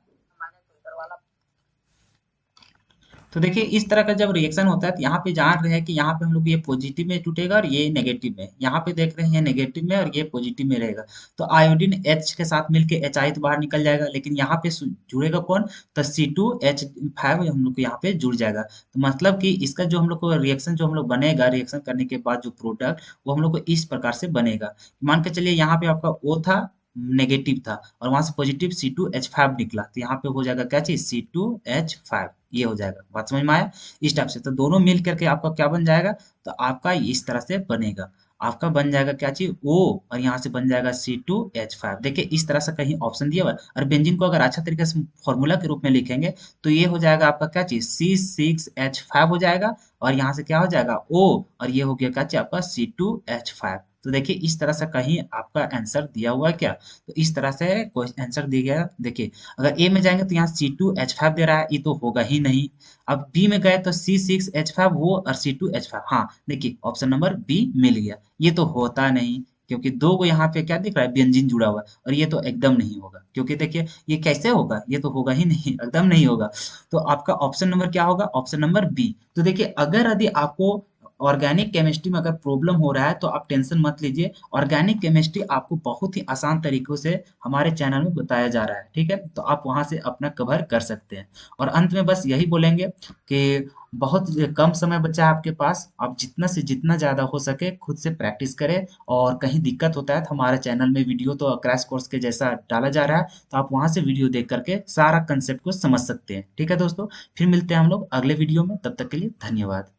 तो देखिए इस तरह का जब रिएक्शन होता है तो यहाँ पे जान रहे हैं कि यहाँ पे हम लोग ये पॉजिटिव में टूटेगा और ये नेगेटिव में, यहाँ पे देख रहे हैं ये नेगेटिव में और ये पॉजिटिव में रहेगा। तो आयोडीन H के साथ मिलके HI तो बाहर निकल जाएगा, लेकिन यहाँ पे जुड़ेगा कौन, तो C2H5 हम लोग को यहाँ पे जुड़ जाएगा। तो मतलब कि इसका जो हम लोग को रिएक्शन जो हम लोग बनेगा, रिएक्शन करने के बाद जो प्रोडक्ट वो हम लोग को इस प्रकार से बनेगा। मान के चलिए यहाँ पे आपका O था, नेगेटिव था और वहां से पॉजिटिव C2H5 निकला, तो यहाँ पे हो जाएगा क्या चीज, C2H5, ये हो जाएगा। बात समझ में आया। इस टाइप से तो दोनों मिल करके आपका क्या बन जाएगा, तो आपका इस तरह से बनेगा, आपका बन जाएगा क्या चीज O और यहाँ से बन जाएगा C2H5। देखिए इस तरह से कहीं ऑप्शन दिया हुआ है। और बेंजीन को अगर अच्छा तरीके से फॉर्मूला के रूप में लिखेंगे तो ये हो जाएगा आपका क्या चीज, C6H5 हो जाएगा और यहाँ से क्या हो जाएगा O और ये हो गया क्या चीज आपका C2H5। तो देखिए इस तरह से कहीं आपका आंसर दिया हुआ है क्या, तो इस तरह से आंसर दिया गया। देखिए अगर ए में जाएंगे तो यहाँ C2H5 दे रहा है, ये तो होगा ही नहीं। अब बी में गए तो C6H5 वो और C2H5, हाँ देखिए ऑप्शन नंबर बी मिल गया। ये तो होता नहीं क्योंकि 2 गो यहाँ पे क्या दिख रहा है, बेंजीन जुड़ा हुआ है और ये तो एकदम नहीं होगा, क्योंकि देखिए ये कैसे होगा, ये तो होगा ही नहीं, एकदम नहीं होगा। तो आपका ऑप्शन नंबर क्या होगा, ऑप्शन नंबर बी। तो देखिए अगर यदि आपको ऑर्गेनिक केमिस्ट्री में अगर प्रॉब्लम हो रहा है तो आप टेंशन मत लीजिए। ऑर्गेनिक केमिस्ट्री आपको बहुत ही आसान तरीकों से हमारे चैनल में बताया जा रहा है, ठीक है? तो आप वहां से अपना कवर कर सकते हैं। और अंत में बस यही बोलेंगे कि बहुत कम समय बचा है आपके पास, आप जितना से जितना ज्यादा हो सके खुद से प्रैक्टिस करें। और कहीं दिक्कत होता है तो हमारे चैनल में वीडियो तो क्रैश कोर्स के जैसा डाला जा रहा है, तो आप वहां से वीडियो देख करके सारा कंसेप्ट को समझ सकते हैं। ठीक है दोस्तों, फिर मिलते हैं हम लोग अगले वीडियो में, तब तक के लिए धन्यवाद।